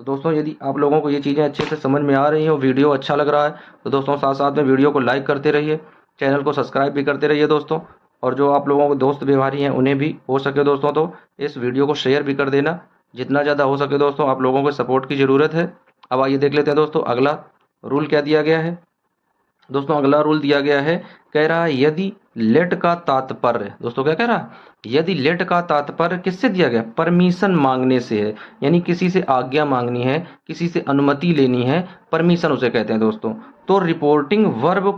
तो दोस्तों यदि आप लोगों को ये चीज़ें अच्छे से समझ में आ रही हैं और वीडियो अच्छा लग रहा है तो दोस्तों साथ साथ में वीडियो को लाइक करते रहिए, चैनल को सब्सक्राइब भी करते रहिए दोस्तों। और जो आप लोगों को दोस्त व्यवहारी हैं उन्हें भी हो सके दोस्तों तो इस वीडियो को शेयर भी कर देना। जितना ज़्यादा हो सके दोस्तों आप लोगों को सपोर्ट की ज़रूरत है। अब आइए देख लेते हैं दोस्तों अगला रूल क्या दिया गया है। दोस्तों अगला रूल दिया गया है, कह रहा है यदि लेट का तात्पर्य, दोस्तों क्या कह रहा है? यदि लेट का तात्पर्य किससे दिया गया? परमिशन मांगने से है, यानी किसी से आज्ञा मांगनी है, किसी से अनुमति लेनी है, परमिशन उसे कहते हैं दोस्तों। तो रिपोर्टिंग वर्ब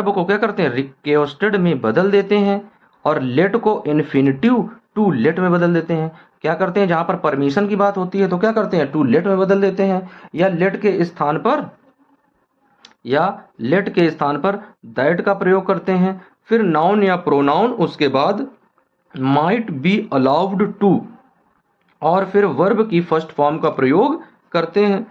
को क्या करते हैं? रिक्वेस्टेड में बदल देते हैं और लेट को इन्फिनिटिव टू लेट में बदल देते हैं। क्या करते हैं, जहां पर परमिशन की बात होती है तो क्या करते हैं, टू लेट में बदल देते हैं, या लेट के स्थान पर दैट का प्रयोग करते हैं। फिर नाउन या प्रोनाउन, उसके बाद माइट बी अलाउड टू, और फिर वर्ब की फर्स्ट फॉर्म का प्रयोग करते हैं।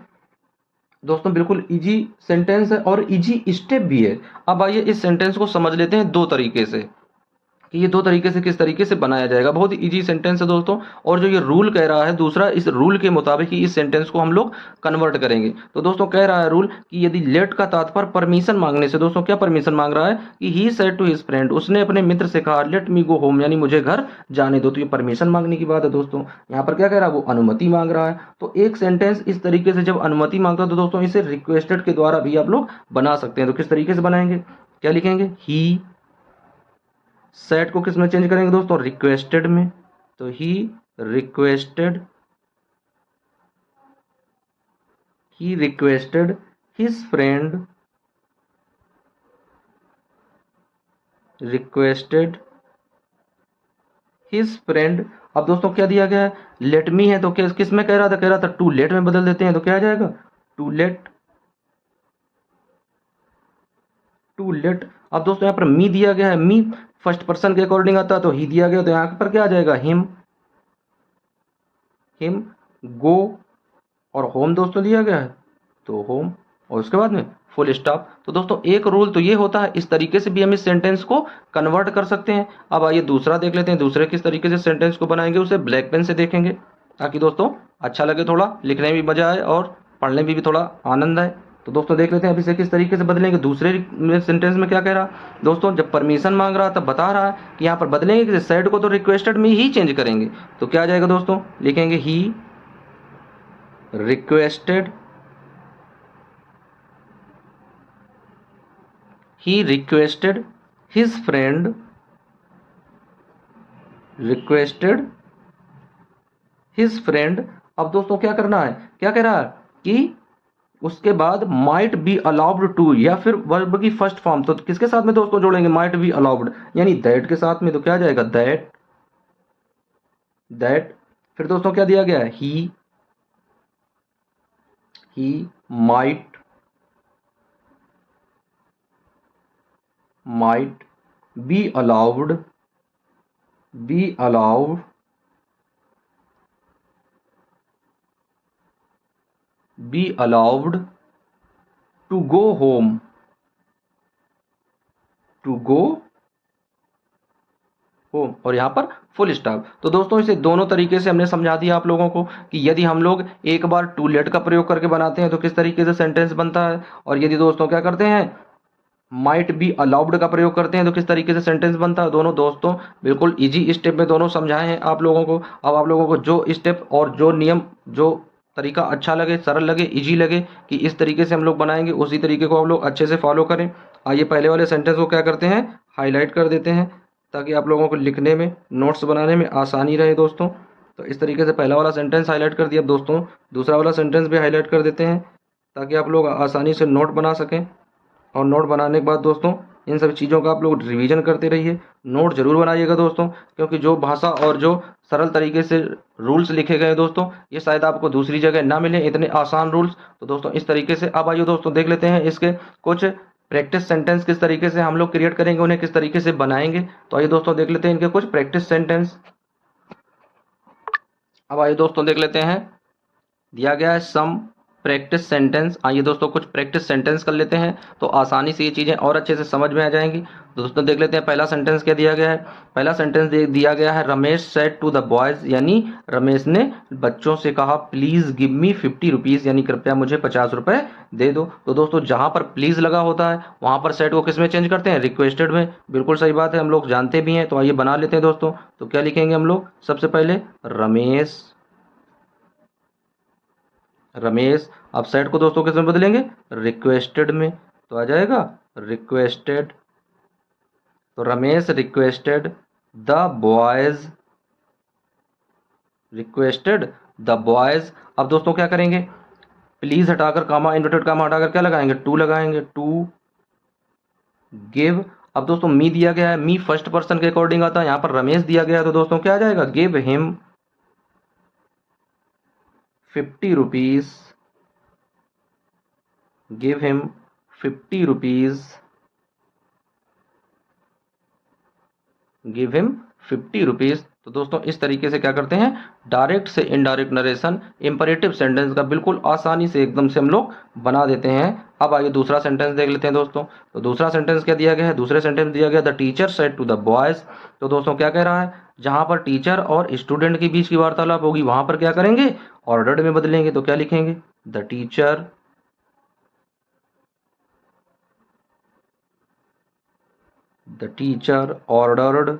दोस्तों बिल्कुल इजी सेंटेंस है और इजी स्टेप भी है। अब आइए इस सेंटेंस को समझ लेते हैं दो तरीके से, कि ये दो तरीके से किस तरीके से बनाया जाएगा। बहुत ही इजी सेंटेंस है दोस्तों, और जो ये रूल कह रहा है दूसरा, इस रूल के मुताबिक ही इस सेंटेंस को हम लोग कन्वर्ट करेंगे। तो दोस्तों कह रहा है रूल कि यदि लेट का तात्पर्य परमिशन मांगने से, दोस्तों क्या परमिशन मांग रहा है कि he said to his friend, उसने अपने मित्र से कहा लेट मी गो होम, यानी मुझे घर जाने दो। तो ये परमिशन मांगने की बात है दोस्तों। यहाँ पर क्या कह रहा है, वो अनुमति मांग रहा है। तो एक सेंटेंस इस तरीके से जब अनुमति मांगता है तो दोस्तों इसे रिक्वेस्टेड के द्वारा भी आप लोग बना सकते हैं। तो किस तरीके से बनाएंगे, क्या लिखेंगे, ही सेट को किस में चेंज करेंगे दोस्तों, रिक्वेस्टेड में। तो ही रिक्वेस्टेड हिज फ्रेंड, अब दोस्तों क्या दिया गया है, लेट मी है, तो किस में कह रहा था टू लेट में बदल देते हैं। तो क्या आ जाएगा, टू लेट। अब दोस्तों यहाँ पर मी दिया गया है, मी फर्स्ट पर्सन के अकॉर्डिंग आता है, तो ही दिया गया, तो यहाँ पर क्या आ जाएगा, हिम गो, और होम दोस्तों दिया गया है तो होम, और उसके बाद में फुल स्टॉप। तो दोस्तों एक रूल तो ये होता है, इस तरीके से भी हम इस सेंटेंस को कन्वर्ट कर सकते हैं। अब आइए दूसरा देख लेते हैं, दूसरे किस तरीके से सेंटेंस को बनाएंगे, उसे ब्लैक पेन से देखेंगे, ताकि दोस्तों अच्छा लगे, थोड़ा लिखने में भी मजा आए और पढ़ने में भी थोड़ा आनंद आए। तो दोस्तों देख लेते हैं अब इसे किस तरीके से बदलेंगे। दूसरे सेंटेंस में क्या कह रहा दोस्तों, जब परमिशन मांग रहा तब बता रहा है कि यहाँ पर बदलेंगे कि सेड को तो रिक्वेस्टेड में ही चेंज करेंगे। तो क्या आ जाएगा दोस्तों, लिखेंगे ही रिक्वेस्टेड हिज फ्रेंड अब दोस्तों क्या करना है, क्या कह रहा है कि उसके बाद माइट बी अलाउड टू, या फिर वर्ब की फर्स्ट फॉर्म, तो किसके साथ में दोस्तों जोड़ेंगे, माइट बी अलाउड यानी दैट के साथ में। तो क्या आ जाएगा, दैट। फिर दोस्तों क्या दिया गया है, he might be allowed to go home, और यहाँ पर फुल स्टॉप। तो दोस्तों इसे दोनों तरीके से हमने समझा दिया आप लोगों को कि यदि हम लोग एक बार टू लेट का प्रयोग करके बनाते हैं तो किस तरीके से सेंटेंस बनता है, और यदि दोस्तों क्या करते हैं, माइट बी अलाउड का प्रयोग करते हैं तो किस तरीके से सेंटेंस बनता है। दोनों दोस्तों बिल्कुल इजी स्टेप में दोनों समझाए हैं आप लोगों को। अब आप लोगों को जो स्टेप और जो नियम, जो तरीका अच्छा लगे, सरल लगे, इजी लगे कि इस तरीके से हम लोग बनाएंगे, उसी तरीके को आप लोग अच्छे से फॉलो करें। आइए पहले वाले सेंटेंस को क्या करते हैं, हाईलाइट कर देते हैं, ताकि आप लोगों को लिखने में, नोट्स बनाने में आसानी रहे दोस्तों। तो इस तरीके से पहला वाला सेंटेंस हाईलाइट कर दिया। अब दोस्तों दूसरा वाला सेंटेंस भी हाईलाइट कर देते हैं, ताकि आप लोग आसानी से नोट बना सकें। और नोट बनाने के बाद दोस्तों इन सभी चीज़ों का आप लोग रिवीजन करते रहिए, नोट जरूर बनाइएगा दोस्तों, क्योंकि जो भाषा और जो सरल तरीके से रूल्स लिखे गए दोस्तों, ये शायद आपको दूसरी जगह ना मिले, इतने आसान रूल्स। तो दोस्तों इस तरीके से अब आइए दोस्तों देख लेते हैं इसके कुछ प्रैक्टिस सेंटेंस, किस तरीके से हम लोग क्रिएट करेंगे, उन्हें किस तरीके से बनाएंगे। तो आइए दोस्तों देख लेते हैं इनके कुछ प्रैक्टिस सेंटेंस। अब आइए दोस्तों देख लेते हैं, दिया गया है सम प्रैक्टिस सेंटेंस। आइए दोस्तों कुछ प्रैक्टिस सेंटेंस कर लेते हैं, तो आसानी से ये चीज़ें और अच्छे से समझ में आ जाएंगी। तो दोस्तों देख लेते हैं पहला सेंटेंस क्या दिया गया है। पहला सेंटेंस दिया गया है, Ramesh said to the boys, यानी रमेश ने बच्चों से कहा प्लीज़ गिव मी 50 रुपीज़, यानी कृपया मुझे 50 रुपये दे दो। तो दोस्तों जहाँ पर प्लीज़ लगा होता है वहाँ पर सेड को किस में चेंज करते हैं, रिक्वेस्टेड में। बिल्कुल सही बात है, हम लोग जानते भी हैं। तो आइए बना लेते हैं दोस्तों। तो क्या लिखेंगे हम लोग, सबसे पहले रमेश। अब सेट को दोस्तों किस में बदलेंगे, रिक्वेस्टेड में। तो आ जाएगा रिक्वेस्टेड। तो रमेश रिक्वेस्टेड द बॉयज। अब दोस्तों क्या करेंगे, प्लीज हटाकर कामा, इन्वर्टेड कामा हटाकर क्या लगाएंगे, टू लगाएंगे, टू गिव। अब दोस्तों मी दिया गया है, मी फर्स्ट पर्सन के अकॉर्डिंग आता है, यहाँ पर रमेश दिया गया है, तो दोस्तों क्या आ जाएगा, give him 50 rupees, give him 50 rupees, give him 50 rupees. तो दोस्तों इस तरीके से क्या करते हैं, डायरेक्ट से इनडायरेक्ट नरेशन इंपरेटिव सेंटेंस का बिल्कुल आसानी से एकदम से हम लोग बना देते हैं। अब आइए दूसरा सेंटेंस देख लेते हैं दोस्तों। तो दूसरा सेंटेंस क्या दिया गया है, दूसरे सेंटेंस दिया गया the teacher said to the boys. तो दोस्तों क्या कह रहा है, जहां पर टीचर और स्टूडेंट के बीच की वार्तालाप होगी वहां पर क्या करेंगे, ऑर्डर्ड में बदलेंगे। तो क्या लिखेंगे, the teacher ordered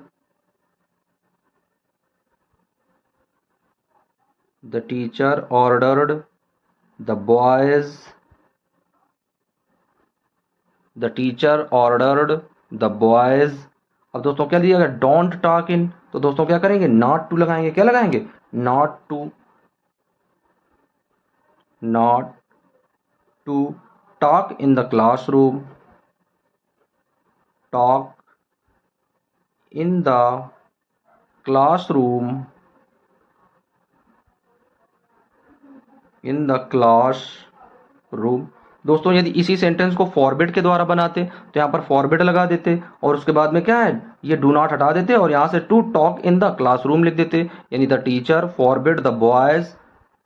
the teacher ordered the boys the teacher ordered the boys। अब दोस्तों क्या दिया गया, डोंट टॉक इन। तो दोस्तों क्या करेंगे, नॉट टू लगाएंगे। क्या लगाएंगे, not to talk in the classroom, talk in the classroom, in the class room. दोस्तों यदि इसी सेंटेंस को फॉरबिड के द्वारा बनाते तो यहाँ पर फॉरबिड लगा देते और उसके बाद में क्या है, ये डू नॉट हटा देते और यहाँ से to talk in the classroom लिख देते, यानी the teacher forbid the boys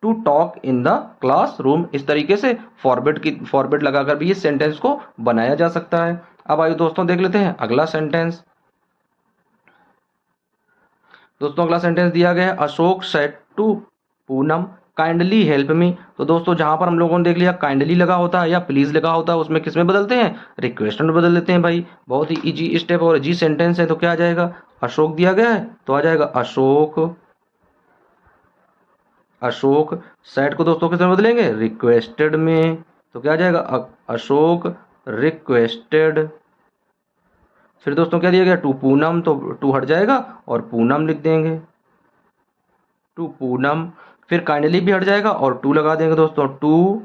to talk in the classroom. इस तरीके से फॉरबिड लगाकर भी इस सेंटेंस को बनाया जा सकता है। अब आइए दोस्तों देख लेते हैं अगला सेंटेंस। दोस्तों अगला सेंटेंस दिया गया है Ashok said to Poonam kindly help me. तो दोस्तों जहां पर हम लोगों ने देख लिया काइंडली लगा होता है या प्लीज लगा होता है, उसमें किस में बदलते हैं, रिक्वेस्ट में बदल देते हैं भाई। बहुत ही इजी स्टेप और इजी सेंटेंस है। तो क्या आ जाएगा, अशोक दिया गया है तो आ जाएगा अशोक सेड को दोस्तों किस में बदलेंगे, रिक्वेस्टेड में। तो क्या आ जाएगा, अशोक रिक्वेस्टेड। फिर दोस्तों क्या दिया गया, टू पूनम, तो टू हट जाएगा और पूनम लिख देंगे, टू पूनम। फिर काइंडली भी हट जाएगा और टू लगा देंगे दोस्तों, टू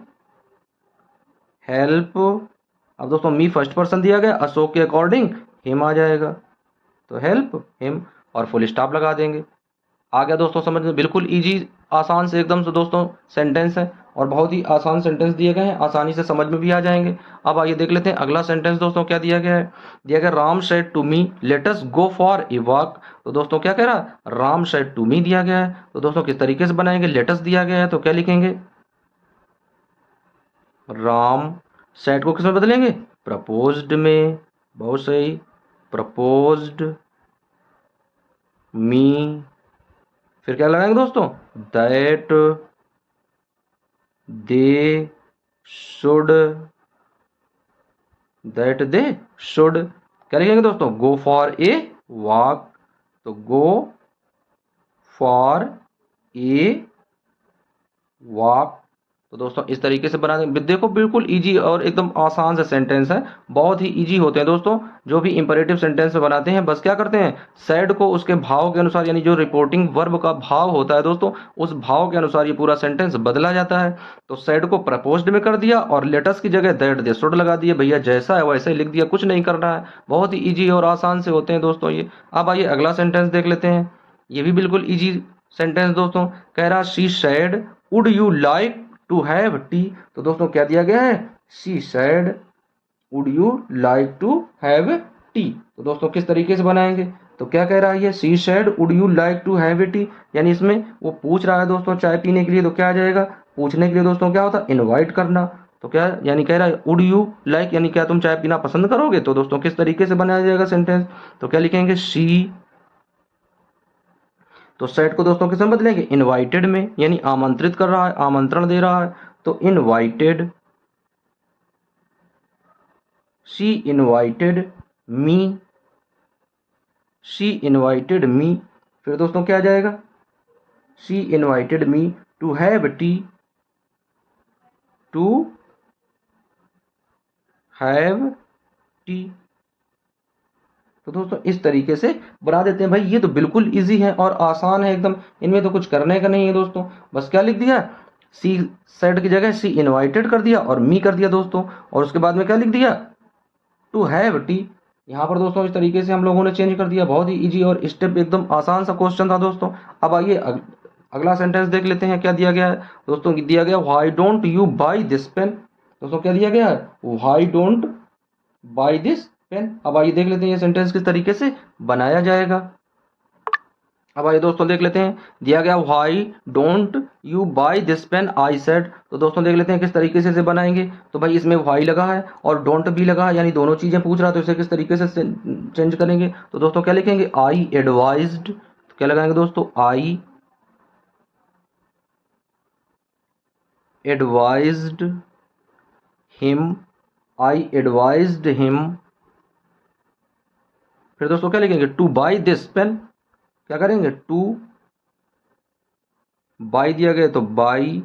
हेल्प। अब दोस्तों मी फर्स्ट पर्सन दिया गया, अशोक के अकॉर्डिंग हिम आ जाएगा, तो हेल्प हिम और फुल स्टॉप लगा देंगे। आ गया दोस्तों समझ में, बिल्कुल इजी आसान से एकदम से दोस्तों सेंटेंस है और बहुत ही आसान सेंटेंस दिए गए हैं, आसानी से समझ में भी आ जाएंगे। अब आइए देख लेते हैं अगला सेंटेंस दोस्तों क्या दिया गया है। दिया गया Ram said to me let us go for a walk. तो दोस्तों क्या कह रहा है, राम सेड टू मी दिया गया है। तो दोस्तों किस तरीके से बनाएंगे, लेट अस दिया गया है तो क्या लिखेंगे, राम सेड को किस में बदलेंगे, प्रपोज्ड में। बहुत सही, प्रपोज्ड मी। फिर क्या लगाएंगे दोस्तों, दैट दे शुड, क्या लिखेंगे दोस्तों, गो फॉर ए वॉक। तो गो फॉर ए वॉक। तो दोस्तों इस तरीके से बना देंगे। देखो बिल्कुल इजी और एकदम आसान सा सेंटेंस है, बहुत ही इजी होते हैं दोस्तों जो भी इंपरेटिव सेंटेंस बनाते हैं। बस क्या करते हैं, सैड को उसके भाव के अनुसार, यानी जो रिपोर्टिंग वर्ब का भाव होता है दोस्तों उस भाव के अनुसार ये पूरा सेंटेंस बदला जाता है। तो सैड को प्रपोज्ड में कर दिया और लेटस की जगह दैट दे शुड लगा दिया। भैया जैसा है वैसे ही लिख दिया, कुछ नहीं करना है। बहुत ही ईजी और आसान से होते हैं दोस्तों ये। अब आइए अगला सेंटेंस देख लेते हैं, ये भी बिल्कुल ईजी सेंटेंस दोस्तों। कह रहा she said would you like to have tea. तो दोस्तों क्या दिया गया है, she said would you like to have tea. तो दोस्तों किस तरीके से बनाएंगे, तो क्या कह रहा है ये, she said would you like to have tea, यानी इसमें वो पूछ रहा है दोस्तों चाय पीने के लिए। तो क्या आ जाएगा, पूछने के लिए दोस्तों क्या होता है, इनवाइट करना। तो क्या यानी कह रहा है वुड यू लाइक, यानी क्या तुम चाय पीना पसंद करोगे। तो दोस्तों किस तरीके से बनाया जाएगा सेंटेंस, तो क्या लिखेंगे, शी। तो सेट को दोस्तों किस में बदलेंगे, इनवाइटेड में, यानी आमंत्रित कर रहा है, आमंत्रण दे रहा है। तो invited, she invited me, she invited me. फिर दोस्तों क्या आ जाएगा, she invited me to have tea, to have tea. तो दोस्तों इस तरीके से बना देते हैं भाई। ये तो बिल्कुल इजी है और आसान है एकदम, इनमें तो कुछ करने का नहीं है दोस्तों। बस क्या लिख दिया, सी सेड की जगह सी इनवाइटेड कर दिया और मी कर दिया दोस्तों, और उसके बाद में क्या लिख दिया, टू हैव टी। यहाँ पर दोस्तों इस तरीके से हम लोगों ने चेंज कर दिया। बहुत ही इजी और स्टेप एकदम आसान सा क्वेश्चन था दोस्तों। अब आइए अगला सेंटेंस देख लेते हैं क्या दिया गया है दोस्तों। दिया गया why don't you buy this pen. दोस्तों क्या दिया गया है, why don't buy this pen. अब आइए देख लेते हैं ये सेंटेंस किस तरीके से बनाया जाएगा। अब आइए दोस्तों देख लेते हैं, दिया गया why don't you buy this pen I said. तो दोस्तों देख लेते हैं किस तरीके से इसे बनाएंगे। तो भाई इसमें व्हाई लगा है और डोंट भी लगा है, यानी दोनों चीजें पूछ रहा है, तो इसे किस तरीके से चेंज करेंगे। तो दोस्तों क्या लिखेंगे, आई एडवाइज्ड। क्या लगाएंगे दोस्तों, आई एडवाइज्ड हिम, आई एडवाइज्ड हिम। फिर दोस्तों क्या लिखेंगे, टू बाई दिस पेन। क्या करेंगे, टू बाई दिया गया तो बाई,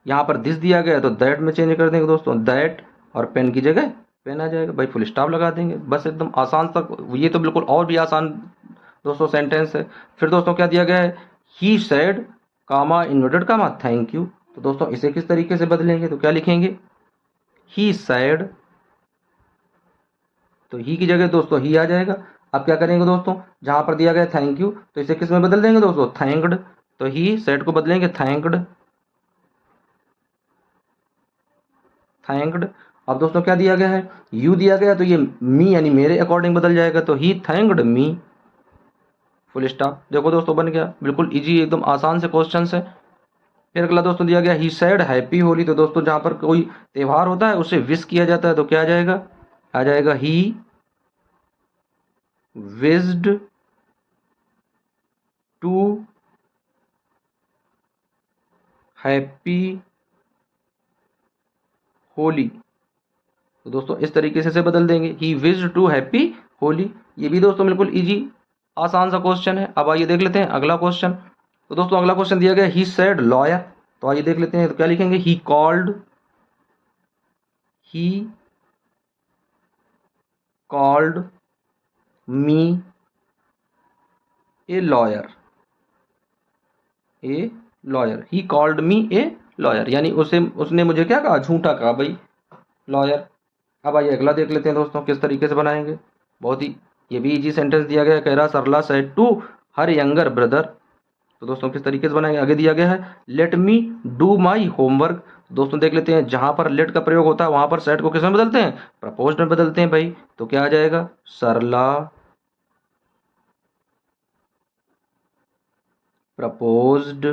यहाँ पर दिस दिया गया तो दैट में चेंज कर देंगे दोस्तों, दैट, और पेन की जगह पेन आ जाएगा। भाई फुल स्टॉप लगा देंगे, बस एकदम आसान तक। ये तो बिल्कुल और भी आसान दोस्तों सेंटेंस है। फिर दोस्तों क्या दिया गया है, he said comma inverted comma thank you. तो दोस्तों इसे किस तरीके से बदलेंगे, तो क्या लिखेंगे, ही सेड, तो ही की जगह दोस्तों ही आ जाएगा। अब क्या करेंगे दोस्तों, जहां पर दिया गया थैंक यू तो इसे किस में बदल देंगे दोस्तों, थैंक्ड। तो ही सेड को बदलेंगे थैंक्ड, थैंक्ड। अब दोस्तों क्या दिया गया है, यू दिया गया तो ये मी यानी मेरे अकॉर्डिंग बदल जाएगा, तो he thanked me, full stop. देखो दोस्तों बन गया, बिल्कुल इजी एकदम आसान से क्वेश्चन है। फिर अगला दोस्तों दिया गया ही सेड हैप्पी होली। तो दोस्तों जहां पर कोई त्योहार होता है उसे विश किया जाता है, तो क्या आ जाएगा, आ जाएगा he wished to happy Holi. तो दोस्तों इस तरीके से बदल देंगे, he wished to happy Holi. ये भी दोस्तों बिल्कुल इजी आसान सा क्वेश्चन है। अब आइए देख लेते हैं अगला क्वेश्चन। तो दोस्तों अगला क्वेश्चन दिया गया ही सेड लॉयर। तो आइए देख लेते हैं, तो क्या लिखेंगे, ही called me a lawyer, a lawyer, he called me a lawyer, यानी उसने मुझे क्या कहा, झूठा कहा भाई, लॉयर। अब आइए अगला देख लेते हैं दोस्तों किस तरीके से बनाएंगे। बहुत ही ये भी इजी सेंटेंस दिया गया है, कह रहा Sarla said to her younger brother. तो दोस्तों किस तरीके से बनाएंगे, आगे दिया गया है late me do my homework. दोस्तों देख लेते हैं, जहां पर लेट का प्रयोग होता है वहां पर सेट को किस में बदलते हैं, प्रपोज्ड में बदलते हैं भाई। तो क्या आ जाएगा, Sarla proposed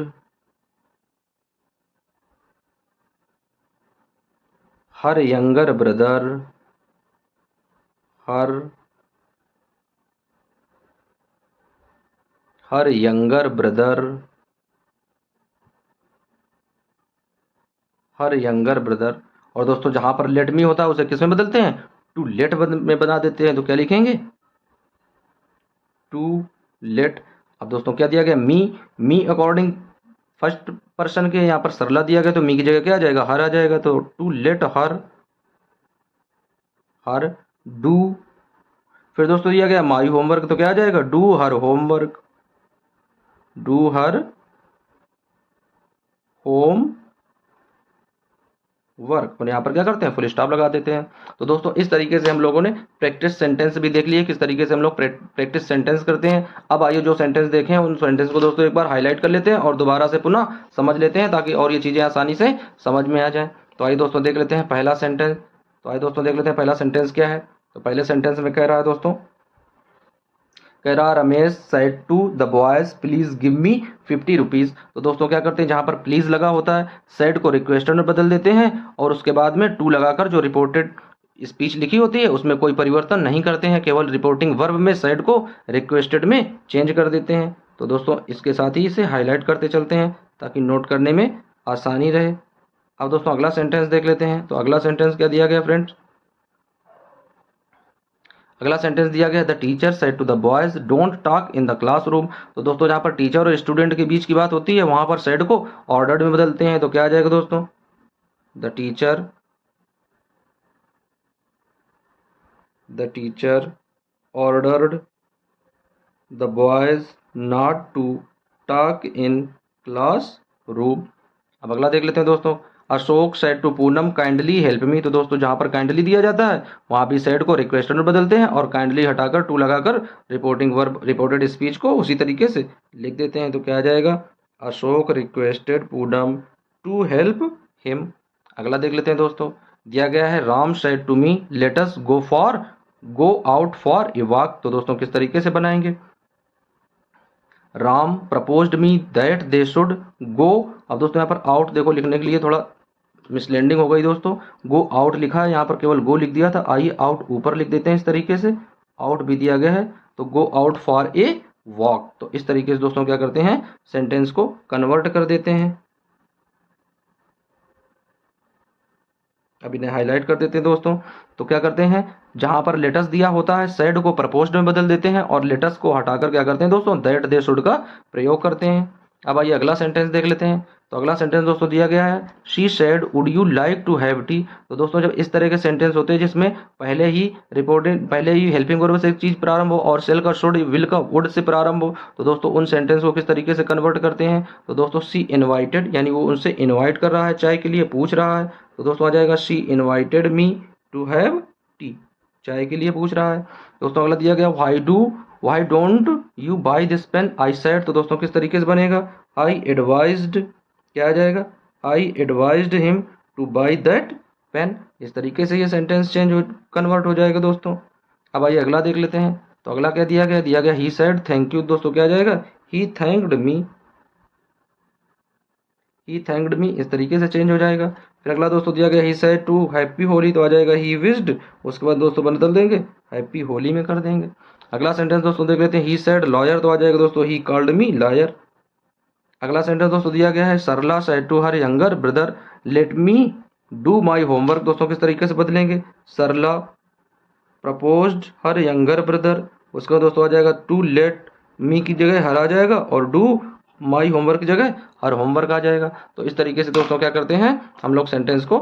her younger brother her younger brother और दोस्तों जहां पर लेट मी होता है उसे किस में बदलते हैं, टू लेट में बना देते हैं। तो क्या लिखेंगे, टू लेट। अब दोस्तों क्या दिया गया, मी अकॉर्डिंग फर्स्ट पर्सन के यहाँ पर सरला दिया गया, तो मी की जगह क्या आ जाएगा, हर आ जाएगा। तो टू लेट हर डू। फिर दोस्तों दिया गया माई होमवर्क, तो क्या आ जाएगा, do her homework, home work. और यहाँ पर क्या करते हैं, फुल स्टॉप लगा देते हैं। तो दोस्तों इस तरीके से हम लोगों ने प्रैक्टिस सेंटेंस भी देख लिए, किस तरीके से हम लोग प्रैक्टिस सेंटेंस करते हैं। अब आइए जो सेंटेंस देखे हैं उन सेंटेंस को दोस्तों एक बार हाईलाइट कर लेते हैं और दोबारा से पुनः समझ लेते हैं, ताकि और ये चीज़ें आसानी से समझ में आ जाए। तो आइए दोस्तों देख लेते हैं पहला सेंटेंस। तो आइए दोस्तों देख लेते हैं पहला सेंटेंस क्या है। तो पहले सेंटेंस में कह रहा है दोस्तों, कह रहा Ramesh said to the boys please give me 50 rupees. तो दोस्तों क्या करते हैं, जहां पर प्लीज लगा होता है सेड को रिक्वेस्टेड में बदल देते हैं और उसके बाद में टू लगाकर जो रिपोर्टेड स्पीच लिखी होती है उसमें कोई परिवर्तन नहीं करते हैं, केवल रिपोर्टिंग वर्ब में सेड को रिक्वेस्टेड में चेंज कर देते हैं। तो दोस्तों इसके साथ ही इसे हाईलाइट करते चलते हैं ताकि नोट करने में आसानी रहे। अब दोस्तों अगला सेंटेंस देख लेते हैं। तो अगला सेंटेंस क्या दिया गया फ्रेंड्स, अगला सेंटेंस दिया गया the teacher said to the boys don't talk in the classroom. तो दोस्तों जहां पर टीचर और स्टूडेंट के बीच की बात होती है वहां पर सेड को ऑर्डर्ड में बदलते हैं। तो क्या आ जाएगा दोस्तों, the teacher ordered the boys not to talk in class room. अब अगला देख लेते हैं दोस्तों, Ashok said to Poonam kindly help me. तो दोस्तों जहां पर काइंडली दिया जाता है वहां भी सेड को रिक्वेस्टेड में बदलते हैं और काइंडली हटाकर टू लगाकर रिपोर्टिंग वर्ब रिपोर्टेड स्पीच को उसी तरीके से लिख देते हैं। तो क्या आ जाएगा, Ashok requested Poonam to help him. अगला देख लेते हैं दोस्तों, दिया गया है Ram said to me let us go out for a walk. तो दोस्तों किस तरीके से बनाएंगे, Ram proposed me that they should go. अब दोस्तों यहाँ पर आउट देखो लिखने के लिए थोड़ा मिसलैंडिंग हो गई दोस्तों, गो आउट लिखा है, यहाँ पर केवल गो लिख दिया था। आइए आउट ऊपर लिख देते हैं इस तरीके से, आउट भी दिया गया है तो गो आउट फॉर ए वॉक। तो इस तरीके से दोस्तों क्या करते हैं, सेंटेंस को कन्वर्ट कर देते हैं। अब इन्हें हाईलाइट कर देते हैं दोस्तों। तो क्या करते हैं, जहां पर लेटस दिया होता है सैड को प्रपोज्ड में बदल देते हैं और लेटस को हटाकर क्या करते हैं दोस्तों, दैट दे शुड का प्रयोग करते हैं। अब आइए अगला सेंटेंस देख लेते हैं। तो अगला सेंटेंस दोस्तों दिया गया है she said would you like to have tea. तो दोस्तों जब इस तरह के सेंटेंस होते हैं जिसमें पहले ही हेल्पिंग वर्ब से एक चीज प्रारंभ हो और सेल का शुड विल का वुड से प्रारंभ हो, तो दोस्तों उन सेंटेंस को किस तरीके से कन्वर्ट करते हैं। तो दोस्तों सी इनवाइटेड, यानी वो उनसे इनवाइट कर रहा है, चाय के लिए पूछ रहा है, तो दोस्तों आ जाएगा she invited me to have tea, चाय के लिए पूछ रहा है। दोस्तों अगला दिया गया why don't you buy this pen I said. तो दोस्तों किस तरीके से बनेगा, आई एडवाइज्ड, क्या आ जाएगा, I advised him to buy that pen. इस तरीके से ये सेंटेंस कन्वर्ट हो जाएगा दोस्तों। अब आइए अगला देख लेते हैं। तो अगला क्या दिया गया ही सेड थैंक यू। दोस्तों क्या आ जाएगा, he thanked me, he thanked मी, इस तरीके से चेंज हो जाएगा। फिर अगला दोस्तों दिया गया he said to happy Holi, तो आ जाएगा ही विश्ड, उसके बाद दोस्तों बदल देंगे हैप्पी होली में कर देंगे। अगला सेंटेंस दोस्तों देख लेते हैं, ही सेड लॉयर, तो आ जाएगा दोस्तों ही कॉल्ड मी लॉयर। अगला सेंटेंस दोस्तों दिया गया है Sarla said to her younger brother let me do my homework. दोस्तों किस तरीके से बदलेंगे, Sarla proposed her younger brother, उसके बाद दोस्तों आ जाएगा टू लेट मी की जगह हर आ जाएगा और डू माई होमवर्क की जगह हर होमवर्क आ जाएगा। तो इस तरीके से दोस्तों क्या करते हैं, हम लोग सेंटेंस को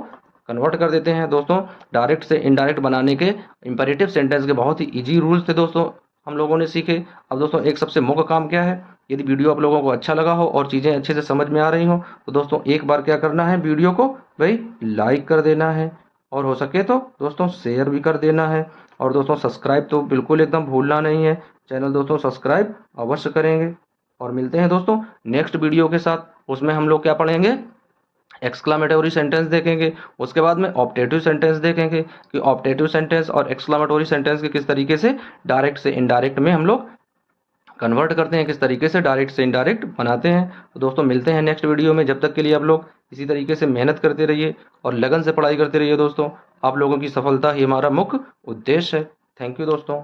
कन्वर्ट कर देते हैं। दोस्तों डायरेक्ट से इनडायरेक्ट बनाने के इंपेरेटिव सेंटेंस के बहुत ही इजी रूल्स थे दोस्तों, हम लोगों ने सीखे। अब दोस्तों एक सबसे मुख्य काम क्या है, यदि वीडियो आप लोगों को अच्छा लगा हो और चीज़ें अच्छे से समझ में आ रही हो तो दोस्तों एक बार क्या करना है, वीडियो को भाई लाइक कर देना है और हो सके तो दोस्तों शेयर भी कर देना है। और दोस्तों सब्सक्राइब तो बिल्कुल एकदम भूलना नहीं है, चैनल दोस्तों सब्सक्राइब अवश्य करेंगे। और मिलते हैं दोस्तों नेक्स्ट वीडियो के साथ, उसमें हम लोग क्या पढ़ेंगे, एक्सक्लामेटोरी सेंटेंस देखेंगे, उसके बाद में ऑप्टेटिव सेंटेंस देखेंगे कि ऑप्टेटिव सेंटेंस और एक्सक्लामेटोरी सेंटेंस के किस तरीके से डायरेक्ट से इनडायरेक्ट में हम लोग कन्वर्ट करते हैं, किस तरीके से डायरेक्ट से इनडायरेक्ट बनाते हैं। तो दोस्तों मिलते हैं नेक्स्ट वीडियो में, जब तक के लिए आप लोग इसी तरीके से मेहनत करते रहिए और लगन से पढ़ाई करते रहिए दोस्तों, आप लोगों की सफलता ही हमारा मुख्य उद्देश्य है। थैंक यू दोस्तों।